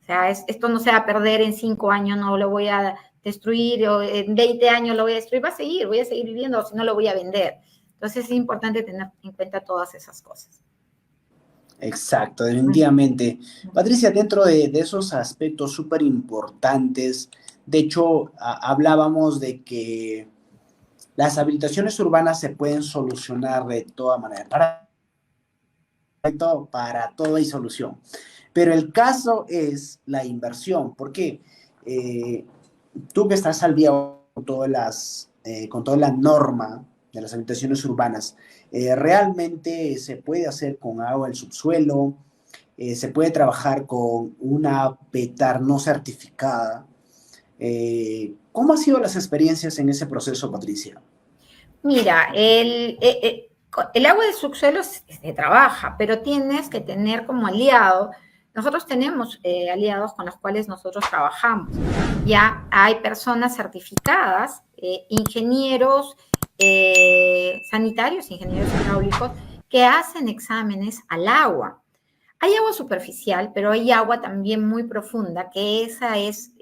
O sea, esto no se va a perder en 5 años, no lo voy a destruir, o en 20 años lo voy a destruir, voy a seguir viviendo, o si no lo voy a vender. Entonces es importante tener en cuenta todas esas cosas. Exacto, definitivamente. Patricia, dentro de esos aspectos súper importantes, de hecho, hablábamos de que las habilitaciones urbanas se pueden solucionar de toda manera. Para todo hay solución. Pero el caso es la inversión, porque tú que estás al día con toda la norma de las habitaciones urbanas, realmente se puede hacer con agua el subsuelo, se puede trabajar con una PETAR no certificada. ¿Cómo han sido las experiencias en ese proceso, Patricia? Mira, el agua de subsuelo se trabaja, pero tienes que tener como aliado. Nosotros tenemos aliados con los cuales nosotros trabajamos. Ya hay personas certificadas, ingenieros sanitarios, ingenieros hidráulicos, que hacen exámenes al agua. Hay agua superficial, pero hay agua también muy profunda, que esa es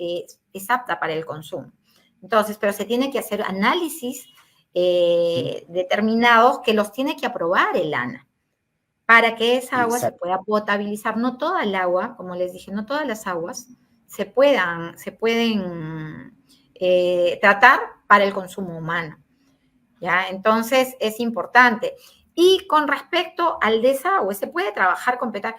apta para el consumo. Entonces, pero se tiene que hacer análisis determinados que los tiene que aprobar el ANA para que esa agua se Exacto. pueda potabilizar. No toda el agua, como les dije, no todas las aguas se pueden tratar para el consumo humano, ¿ya? Entonces, es importante. Y con respecto al desagüe, se puede trabajar con petar.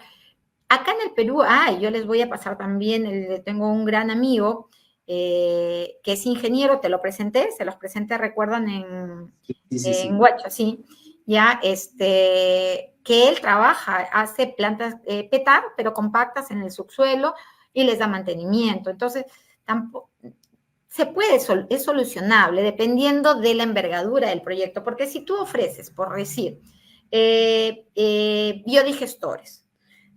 Acá en el Perú, yo les voy a pasar también, tengo un gran amigo que es ingeniero, te lo presenté, se los presenté, recuerdan, en Sí. Huacho, sí, ya, que él trabaja, hace plantas petar, pero compactas en el subsuelo y les da mantenimiento. Entonces, tampoco, es solucionable dependiendo de la envergadura del proyecto, porque si tú ofreces, por decir, biodigestores,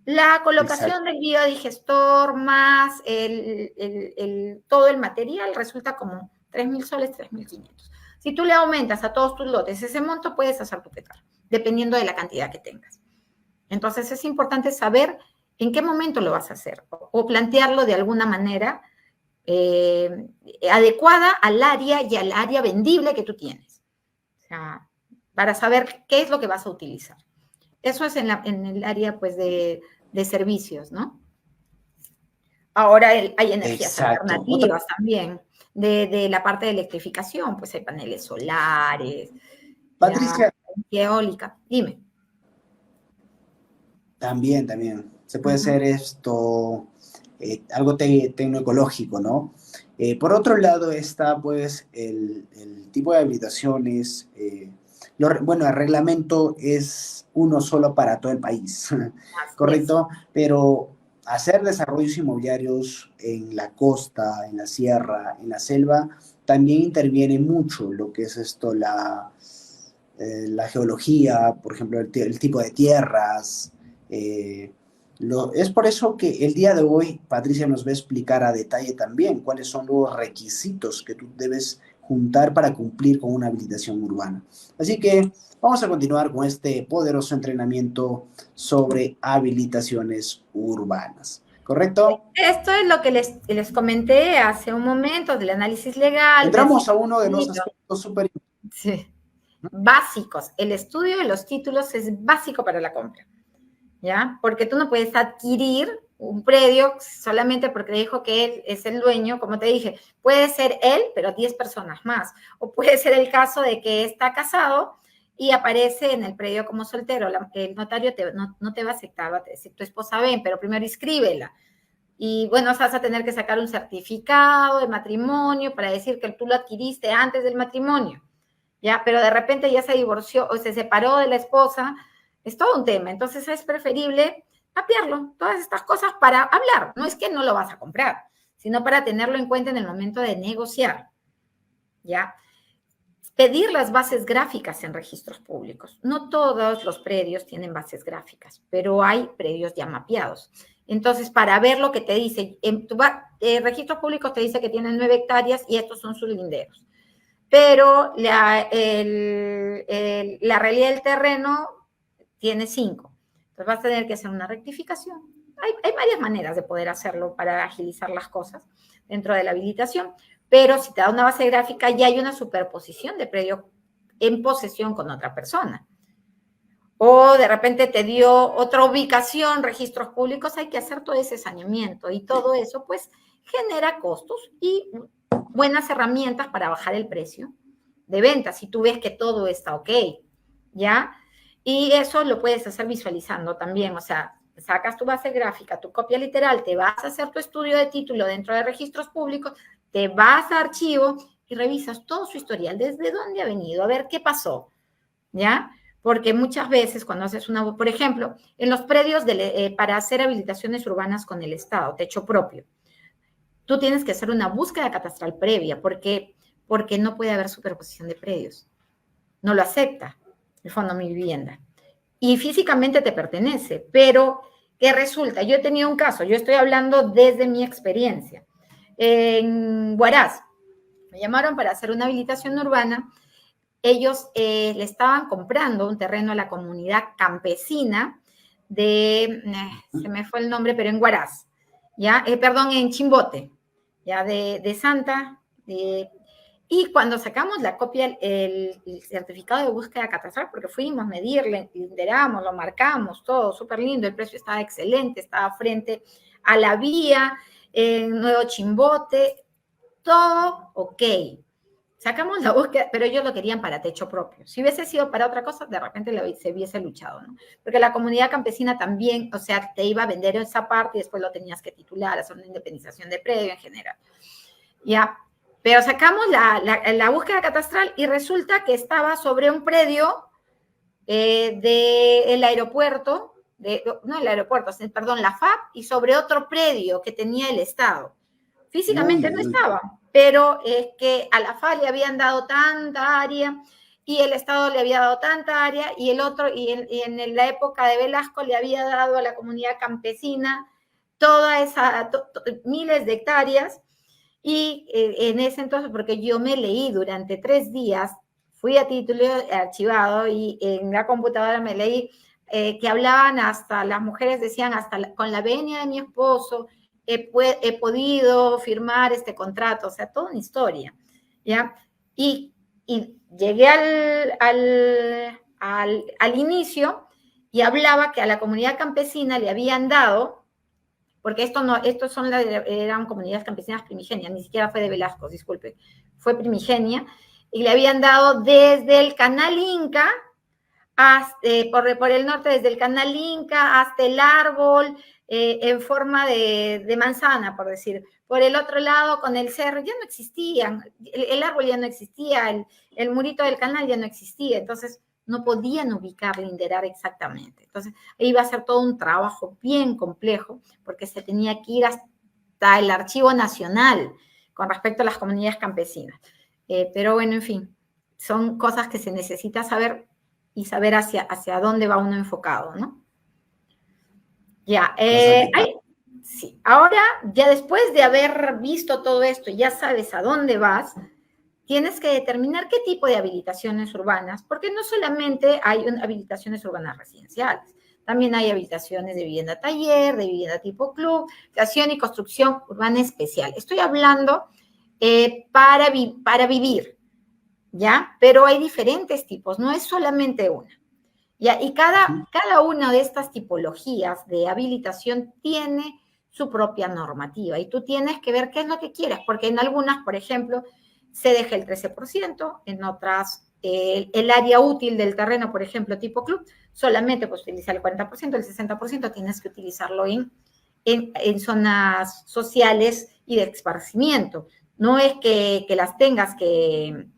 la colocación Exacto. del biodigestor más todo el material resulta como 3.000 soles, 3.500. Si tú le aumentas a todos tus lotes ese monto, puedes hacer tu petar, dependiendo de la cantidad que tengas. Entonces es importante saber en qué momento lo vas a hacer o plantearlo de alguna manera adecuada al área y al área vendible que tú tienes. O sea, para saber qué es lo que vas a utilizar. Eso es en el área, pues, de servicios, ¿no? Ahora hay energías Exacto. Otra, alternativas también, de la parte de electrificación, pues hay paneles solares, ya, Patricia, eólica. Dime. también. Se puede Uh-huh. hacer esto, algo tecnoecológico, ¿no? Por otro lado está, pues, el tipo de habilitaciones. Bueno, el reglamento es uno solo para todo el país, Así es. ¿correcto? Pero hacer desarrollos inmobiliarios en la costa, en la sierra, en la selva, también interviene mucho lo que es esto, la geología, por ejemplo, el tipo de tierras. Es por eso que el día de hoy Patricia nos va a explicar a detalle también cuáles son los requisitos que tú debes juntar para cumplir con una habilitación urbana. Así que vamos a continuar con este poderoso entrenamiento sobre habilitaciones urbanas. ¿Correcto? Esto es lo que les comenté hace un momento del análisis legal, ver si Entramos a uno de los aspectos súper sí, básicos. El estudio de los títulos es básico para la compra, ¿ya? Porque tú no puedes adquirir un predio solamente porque dijo que él es el dueño, como te dije, puede ser él, pero 10 personas más, o puede ser el caso de que está casado y aparece en el predio como soltero, el notario no te va a aceptar, va a decir, tu esposa ven, pero primero inscríbela. Y bueno, vas a tener que sacar un certificado de matrimonio para decir que tú lo adquiriste antes del matrimonio, ¿ya? Pero de repente ya se divorció o se separó de la esposa, es todo un tema. Entonces es preferible apiarlo, todas estas cosas para hablar. No es que no lo vas a comprar, sino para tenerlo en cuenta en el momento de negociar, ¿ya? Pedir las bases gráficas en registros públicos. No todos los predios tienen bases gráficas, pero hay predios ya mapeados. Entonces, para ver lo que te dice, registros públicos te dice que tienen 9 hectáreas y estos son sus linderos. Pero la realidad del terreno tiene 5. Entonces vas a tener que hacer una rectificación. Hay varias maneras de poder hacerlo para agilizar las cosas dentro de la habilitación, pero si te da una base gráfica ya hay una superposición de predio en posesión con otra persona. O de repente te dio otra ubicación, registros públicos, hay que hacer todo ese saneamiento y todo eso pues genera costos y buenas herramientas para bajar el precio de venta, si tú ves que todo está ok, ¿ya? Y eso lo puedes hacer visualizando también, o sea, sacas tu base gráfica, tu copia literal, te vas a hacer tu estudio de título dentro de registros públicos, te vas a archivo y revisas todo su historial, desde dónde ha venido, a ver qué pasó, ¿ya? Porque muchas veces cuando haces una, por ejemplo, en los predios para hacer habilitaciones urbanas con el Estado, techo propio, tú tienes que hacer una búsqueda catastral previa, porque no puede haber superposición de predios. No lo acepta el Fondo Mi Vivienda. Y físicamente te pertenece, pero ¿qué resulta? Yo he tenido un caso, yo estoy hablando desde mi experiencia. En Huaraz, me llamaron para hacer una habilitación urbana. Ellos le estaban comprando un terreno a la comunidad campesina se me fue el nombre, pero en Huaraz, ¿ya? Perdón, en Chimbote, ya de Santa, y cuando sacamos la copia, el certificado de búsqueda catastral, porque fuimos a medirle, linderamos, lo marcamos, todo súper lindo, el precio estaba excelente, estaba frente a la vía, Nuevo Chimbote, todo ok. Sacamos la búsqueda, pero ellos lo querían para techo propio. Si hubiese sido para otra cosa, de repente se hubiese luchado, ¿no? Porque la comunidad campesina también, o sea, te iba a vender esa parte y después lo tenías que titular, hacer una independización de predio en general. Ya, pero sacamos la búsqueda catastral y resulta que estaba sobre un predio del aeropuerto, no el aeropuerto, perdón, la FAP, y sobre otro predio que tenía el Estado. Físicamente no estaba, pero es que a la FAP le habían dado tanta área y el Estado le había dado tanta área y el otro, y en la época de Velasco le había dado a la comunidad campesina toda esa, miles de hectáreas. Y en ese entonces, porque yo me leí durante 3 días, fui a título archivado y en la computadora me leí que hablaban hasta, las mujeres decían, hasta con la venia de mi esposo he podido firmar este contrato, o sea, toda una historia, ¿ya? Y llegué al inicio y hablaba que a la comunidad campesina le habían dado, porque eran comunidades campesinas primigenias, ni siquiera fue de Velasco, disculpe, fue primigenia, y le habían dado desde el canal Inca, por el norte, desde el canal Inca hasta el árbol, en forma de manzana, por decir. Por el otro lado, con el cerro, ya no existían, el árbol ya no existía, el murito del canal ya no existía, entonces no podían ubicar, linderar exactamente. Entonces, iba a ser todo un trabajo bien complejo, porque se tenía que ir hasta el Archivo Nacional con respecto a las comunidades campesinas. Pero bueno, en fin, son cosas que se necesita saber y saber hacia dónde va uno enfocado, ¿no? Ya, sí. Ahora, ya después de haber visto todo esto, ya sabes a dónde vas, tienes que determinar qué tipo de habilitaciones urbanas, porque no solamente hay habilitaciones urbanas residenciales, también hay habilitaciones de vivienda taller, de vivienda tipo club, creación y construcción urbana especial. Estoy hablando para vivir, ¿ya? Pero hay diferentes tipos, no es solamente una. ¿Ya? Y cada una de estas tipologías de habilitación tiene su propia normativa y tú tienes que ver qué es lo que quieres, porque en algunas, por ejemplo, se deja el 13%, en otras el área útil del terreno, por ejemplo, tipo club, solamente puedes utilizar el 40%, el 60% tienes que utilizarlo en zonas sociales y de esparcimiento. No es que las tengas que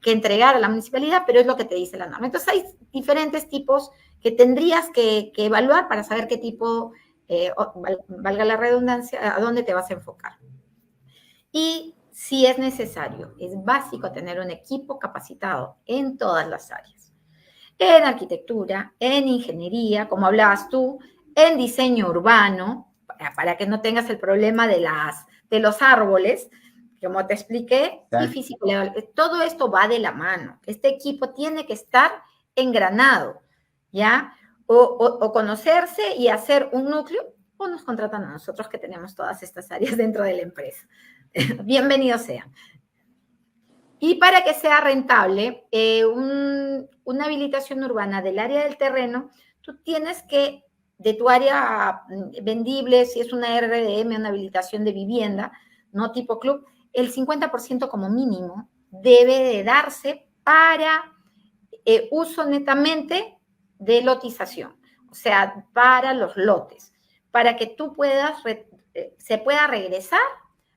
entregar a la municipalidad, pero es lo que te dice la norma. Entonces hay diferentes tipos que tendrías que evaluar para saber qué tipo, valga la redundancia, a dónde te vas a enfocar. Y si es necesario, es básico tener un equipo capacitado en todas las áreas. En arquitectura, en ingeniería, como hablabas tú, en diseño urbano, para que no tengas el problema de los árboles, como te expliqué, y físico, todo esto va de la mano. Este equipo tiene que estar engranado, ¿ya? O conocerse y hacer un núcleo, o nos contratan a nosotros que tenemos todas estas áreas dentro de la empresa. Bienvenidos sean. Y para que sea rentable, una habilitación urbana del área del terreno, tú tienes que, de tu área vendible, si es una RDM, una habilitación de vivienda, no tipo club, el 50% como mínimo debe de darse para uso netamente de lotización, o sea, para los lotes, para que tú puedas, se pueda regresar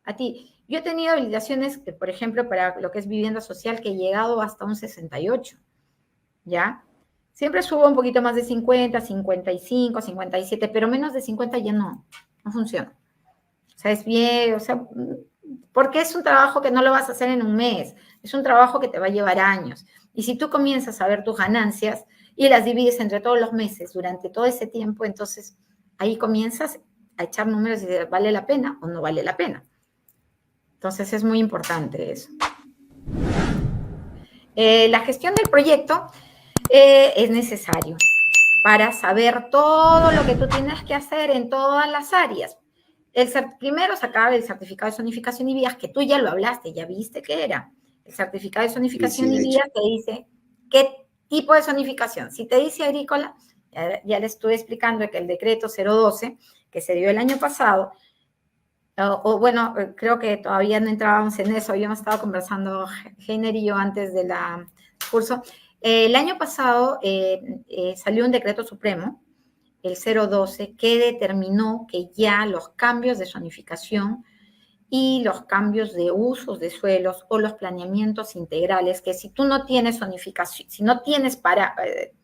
a ti. Yo he tenido habilitaciones, por ejemplo, para lo que es vivienda social, que he llegado hasta un 68, ¿ya? Siempre subo un poquito más de 50, 55, 57, pero menos de 50 ya no funciona. O sea, es bien, o sea, porque es un trabajo que no lo vas a hacer en un mes, es un trabajo que te va a llevar años. Y si tú comienzas a ver tus ganancias y las divides entre todos los meses durante todo ese tiempo, entonces ahí comienzas a echar números y decir, ¿vale la pena o no vale la pena? Entonces es muy importante eso. La gestión del proyecto es necesario para saber todo lo que tú tienes que hacer en todas las áreas. Primero sacar el certificado de zonificación y vías, que tú ya lo hablaste, ya viste qué era. El certificado de zonificación y vías te dice qué tipo de zonificación. Si te dice agrícola, ya le estuve explicando que el decreto 012, que se dio el año pasado, bueno, creo que todavía no entrábamos en eso, habíamos estado conversando Heiner y yo antes del curso. El año pasado salió un decreto supremo, el 012, que determinó que ya los cambios de zonificación y los cambios de usos de suelos o los planeamientos integrales, que si tú no tienes zonificación, si no tienes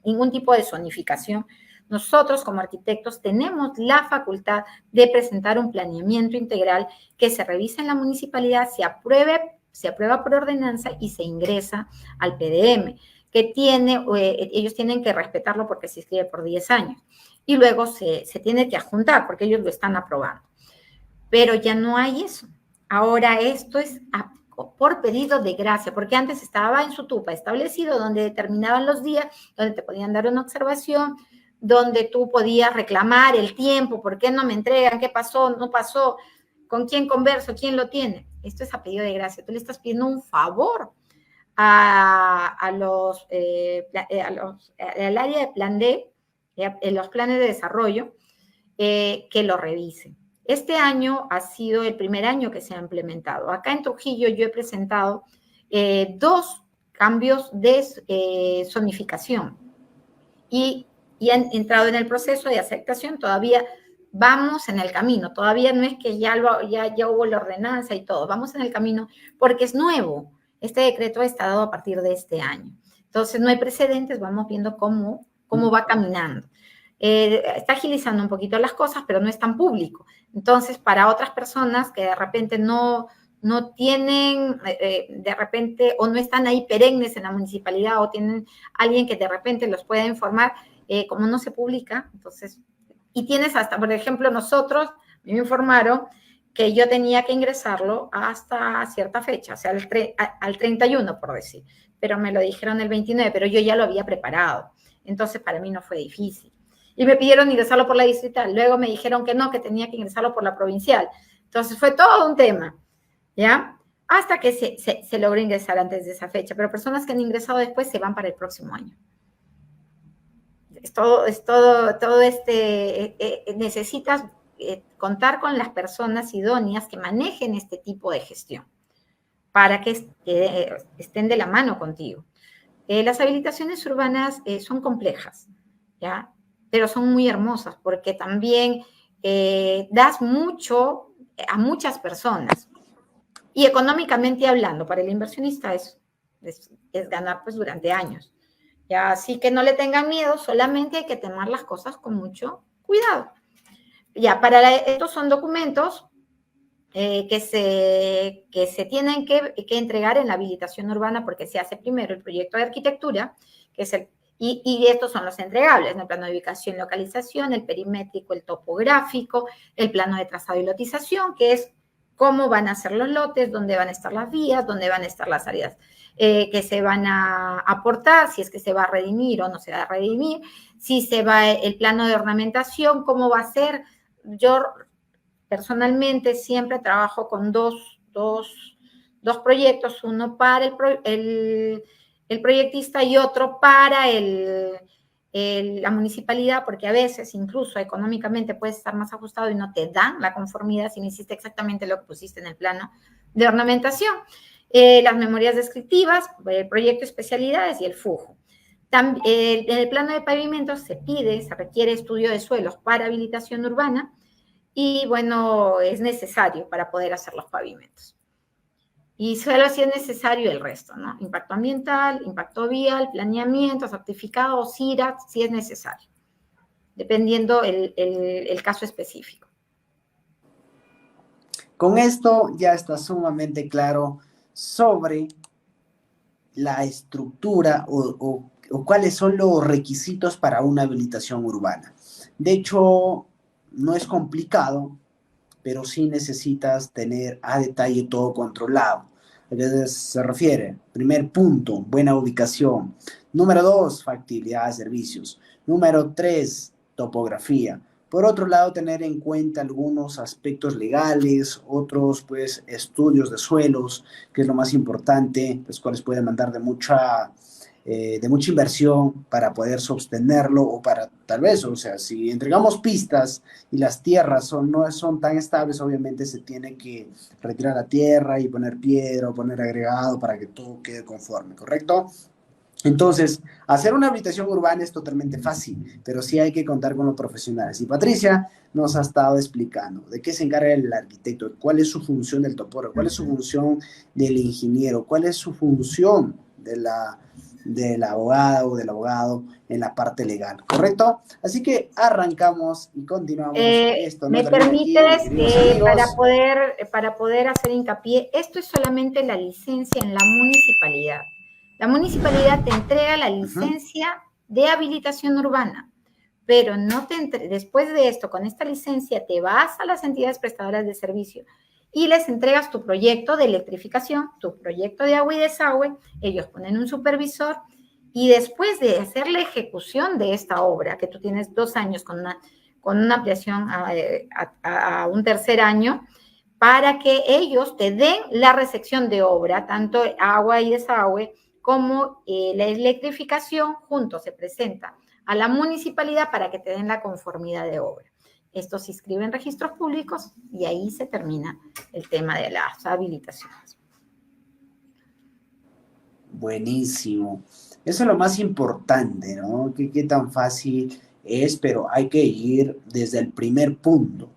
ningún tipo de zonificación, nosotros como arquitectos tenemos la facultad de presentar un planeamiento integral que se revisa en la municipalidad, se aprueba por ordenanza y se ingresa al PDM, que ellos tienen que respetarlo porque se inscribe por 10 años. Y luego se tiene que adjuntar porque ellos lo están aprobando. Pero ya no hay eso. Ahora esto es por pedido de gracia, porque antes estaba en su tupa establecido donde determinaban los días, donde te podían dar una observación, donde tú podías reclamar el tiempo, ¿por qué no me entregan? ¿Qué pasó? ¿No pasó? ¿Con quién converso? ¿Quién lo tiene? Esto es a pedido de gracia. Tú le estás pidiendo un favor al área de plan D, en los planes de desarrollo, que lo revisen. Este año ha sido el primer año que se ha implementado. Acá en Trujillo yo he presentado 2 cambios de zonificación y han entrado en el proceso de aceptación. Todavía vamos en el camino, todavía no es que ya hubo la ordenanza y todo, vamos en el camino porque es nuevo. Este decreto está dado a partir de este año. Entonces no hay precedentes, vamos viendo cómo va caminando. Está agilizando un poquito las cosas, pero no es tan público. Entonces, para otras personas que de repente no tienen, de repente, o no están ahí perennes en la municipalidad, o tienen alguien que de repente los pueda informar, como no se publica, entonces, y tienes hasta, por ejemplo, nosotros, me informaron que yo tenía que ingresarlo hasta cierta fecha, o sea, al 31, por decir, pero me lo dijeron el 29, pero yo ya lo había preparado, entonces para mí no fue difícil. Y me pidieron ingresarlo por la distrital. Luego me dijeron que no, que tenía que ingresarlo por la provincial. Entonces fue todo un tema, ¿ya? Hasta que se logró ingresar antes de esa fecha. Pero personas que han ingresado después se van para el próximo año. Necesitas contar con las personas idóneas que manejen este tipo de gestión para que estén de la mano contigo. Las habilitaciones urbanas son complejas, ¿ya? Pero son muy hermosas porque también das mucho a muchas personas. Y económicamente hablando, para el inversionista es ganar pues durante años. Ya, así que no le tengan miedo, solamente hay que tomar las cosas con mucho cuidado. Ya, estos son documentos que se tienen que entregar en la habilitación urbana porque se hace primero el proyecto de arquitectura, que es y estos son los entregables, ¿no? El plano de ubicación y localización, el perimétrico, el topográfico, el plano de trazado y lotización, que es cómo van a ser los lotes, dónde van a estar las vías, dónde van a estar las áreas que se van a aportar, si es que se va a redimir o no se va a redimir, si se va el plano de ornamentación, cómo va a ser. Yo personalmente siempre trabajo con dos proyectos, uno para el proyectista y otro para la municipalidad, porque a veces incluso económicamente puedes estar más ajustado y no te dan la conformidad si no hiciste exactamente lo que pusiste en el plano de ornamentación. Las memorias descriptivas, el proyecto de especialidades y el FUJO. En el plano de pavimentos se requiere estudio de suelos para habilitación urbana y, bueno, es necesario para poder hacer los pavimentos. Y solo si es necesario el resto, ¿no? Impacto ambiental, impacto vial, planeamiento, certificado, CIRAT, si es necesario, dependiendo el caso específico. Con esto ya está sumamente claro sobre la estructura o cuáles son los requisitos para una habilitación urbana. De hecho, no es complicado, pero sí necesitas tener a detalle todo controlado. A veces se refiere, primer punto, buena ubicación. Número 2, factibilidad de servicios. Número 3, topografía. Por otro lado, tener en cuenta algunos aspectos legales, otros pues estudios de suelos, que es lo más importante, los cuales pueden mandar de mucha inversión para poder sostenerlo o para tal vez, o sea, si entregamos pistas y las tierras no son tan estables, obviamente se tiene que retirar la tierra y poner piedra o poner agregado para que todo quede conforme, ¿correcto? Entonces, hacer una habilitación urbana es totalmente fácil, pero sí hay que contar con los profesionales. Y Patricia nos ha estado explicando de qué se encarga el arquitecto, cuál es su función del topógrafo, cuál es su función del ingeniero, cuál es su función del abogado o del abogado en la parte legal, ¿correcto? Así que arrancamos y continuamos. Esto ¿Me permites, para poder hacer hincapié, esto es solamente la licencia en la municipalidad? La municipalidad te entrega la licencia de habilitación urbana, pero no después de esto, con esta licencia, te vas a las entidades prestadoras de servicio y les entregas tu proyecto de electrificación, tu proyecto de agua y desagüe, ellos ponen un supervisor y después de hacer la ejecución de esta obra, que tú tienes 2 años con una ampliación a un tercer año, para que ellos te den la recepción de obra, tanto agua y desagüe como la electrificación, juntos se presenta a la municipalidad para que te den la conformidad de obra. Esto se inscribe en registros públicos y ahí se termina el tema de las habilitaciones. Buenísimo. Eso es lo más importante, ¿no? ¿Qué tan fácil es? Pero hay que ir desde el primer punto.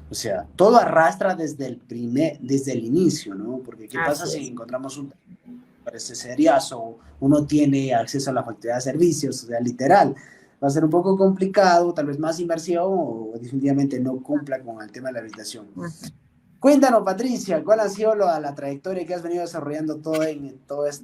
O sea, todo arrastra desde el inicio, ¿no? Porque ¿qué pasa si encontramos parece seriazo, uno tiene acceso a la facilidad de servicios, o sea, literal, va a ser un poco complicado, tal vez más inversión o definitivamente no cumpla con el tema de la habilitación. Cuéntanos, Patricia, ¿cuál ha sido la trayectoria que has venido desarrollando en todos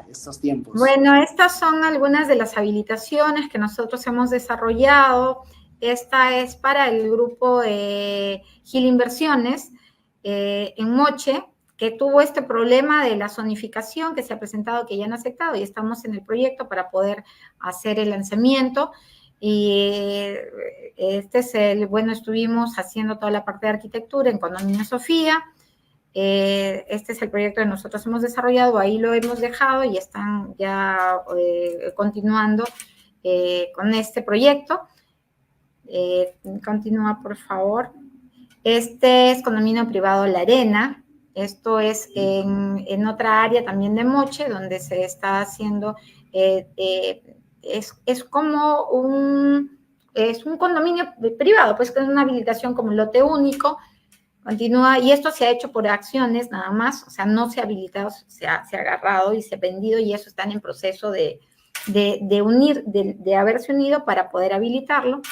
estos tiempos? Bueno, estas son algunas de las habilitaciones que nosotros hemos desarrollado. Esta es para el grupo Gil Inversiones en Moche, que tuvo este problema de la zonificación que se ha presentado, que ya han aceptado, y estamos en el proyecto para poder hacer el lanzamiento. Y estuvimos haciendo toda la parte de arquitectura en Condominio Sofía. Este es el proyecto que nosotros hemos desarrollado, ahí lo hemos dejado y están ya continuando con este proyecto. Continúa, por favor. Este es Condominio Privado La Arena, Esto es en otra área también de Moche, donde se está haciendo, es como es un condominio privado, pues que es una habilitación como lote único, continúa, y esto se ha hecho por acciones nada más, o sea, no se ha habilitado, se ha agarrado y se ha vendido, y eso están en proceso de haberse unido para poder habilitarlo.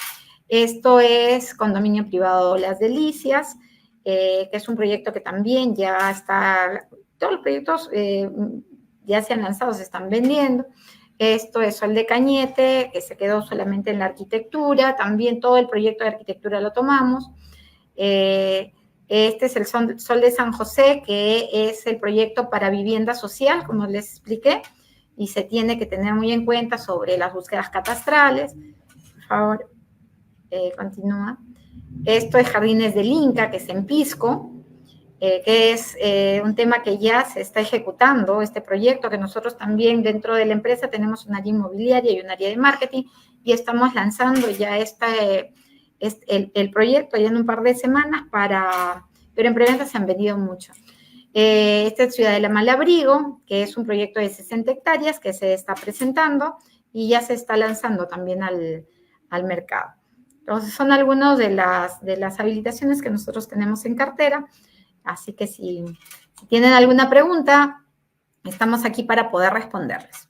Esto es condominio privado Las Delicias, que es un proyecto que también ya está, todos los proyectos ya se han lanzado, se están vendiendo. Esto es Sol de Cañete, que se quedó solamente en la arquitectura, también todo el proyecto de arquitectura lo tomamos. Este es el Sol de San José, que es el proyecto para vivienda social, como les expliqué, y se tiene que tener muy en cuenta sobre las búsquedas catastrales. Por favor, continúa. Esto es Jardines del Inca, que es en Pisco, que es un tema que ya se está ejecutando, este proyecto, que nosotros también dentro de la empresa tenemos un área inmobiliaria y un área de marketing, y estamos lanzando ya el proyecto ya en un par de semanas, pero en preventa se han vendido mucho. Esta es Ciudadela Malabrigo, que es un proyecto de 60 hectáreas que se está presentando y ya se está lanzando también al mercado. Entonces, son algunas de las habilitaciones que nosotros tenemos en cartera. Así que si tienen alguna pregunta, estamos aquí para poder responderles.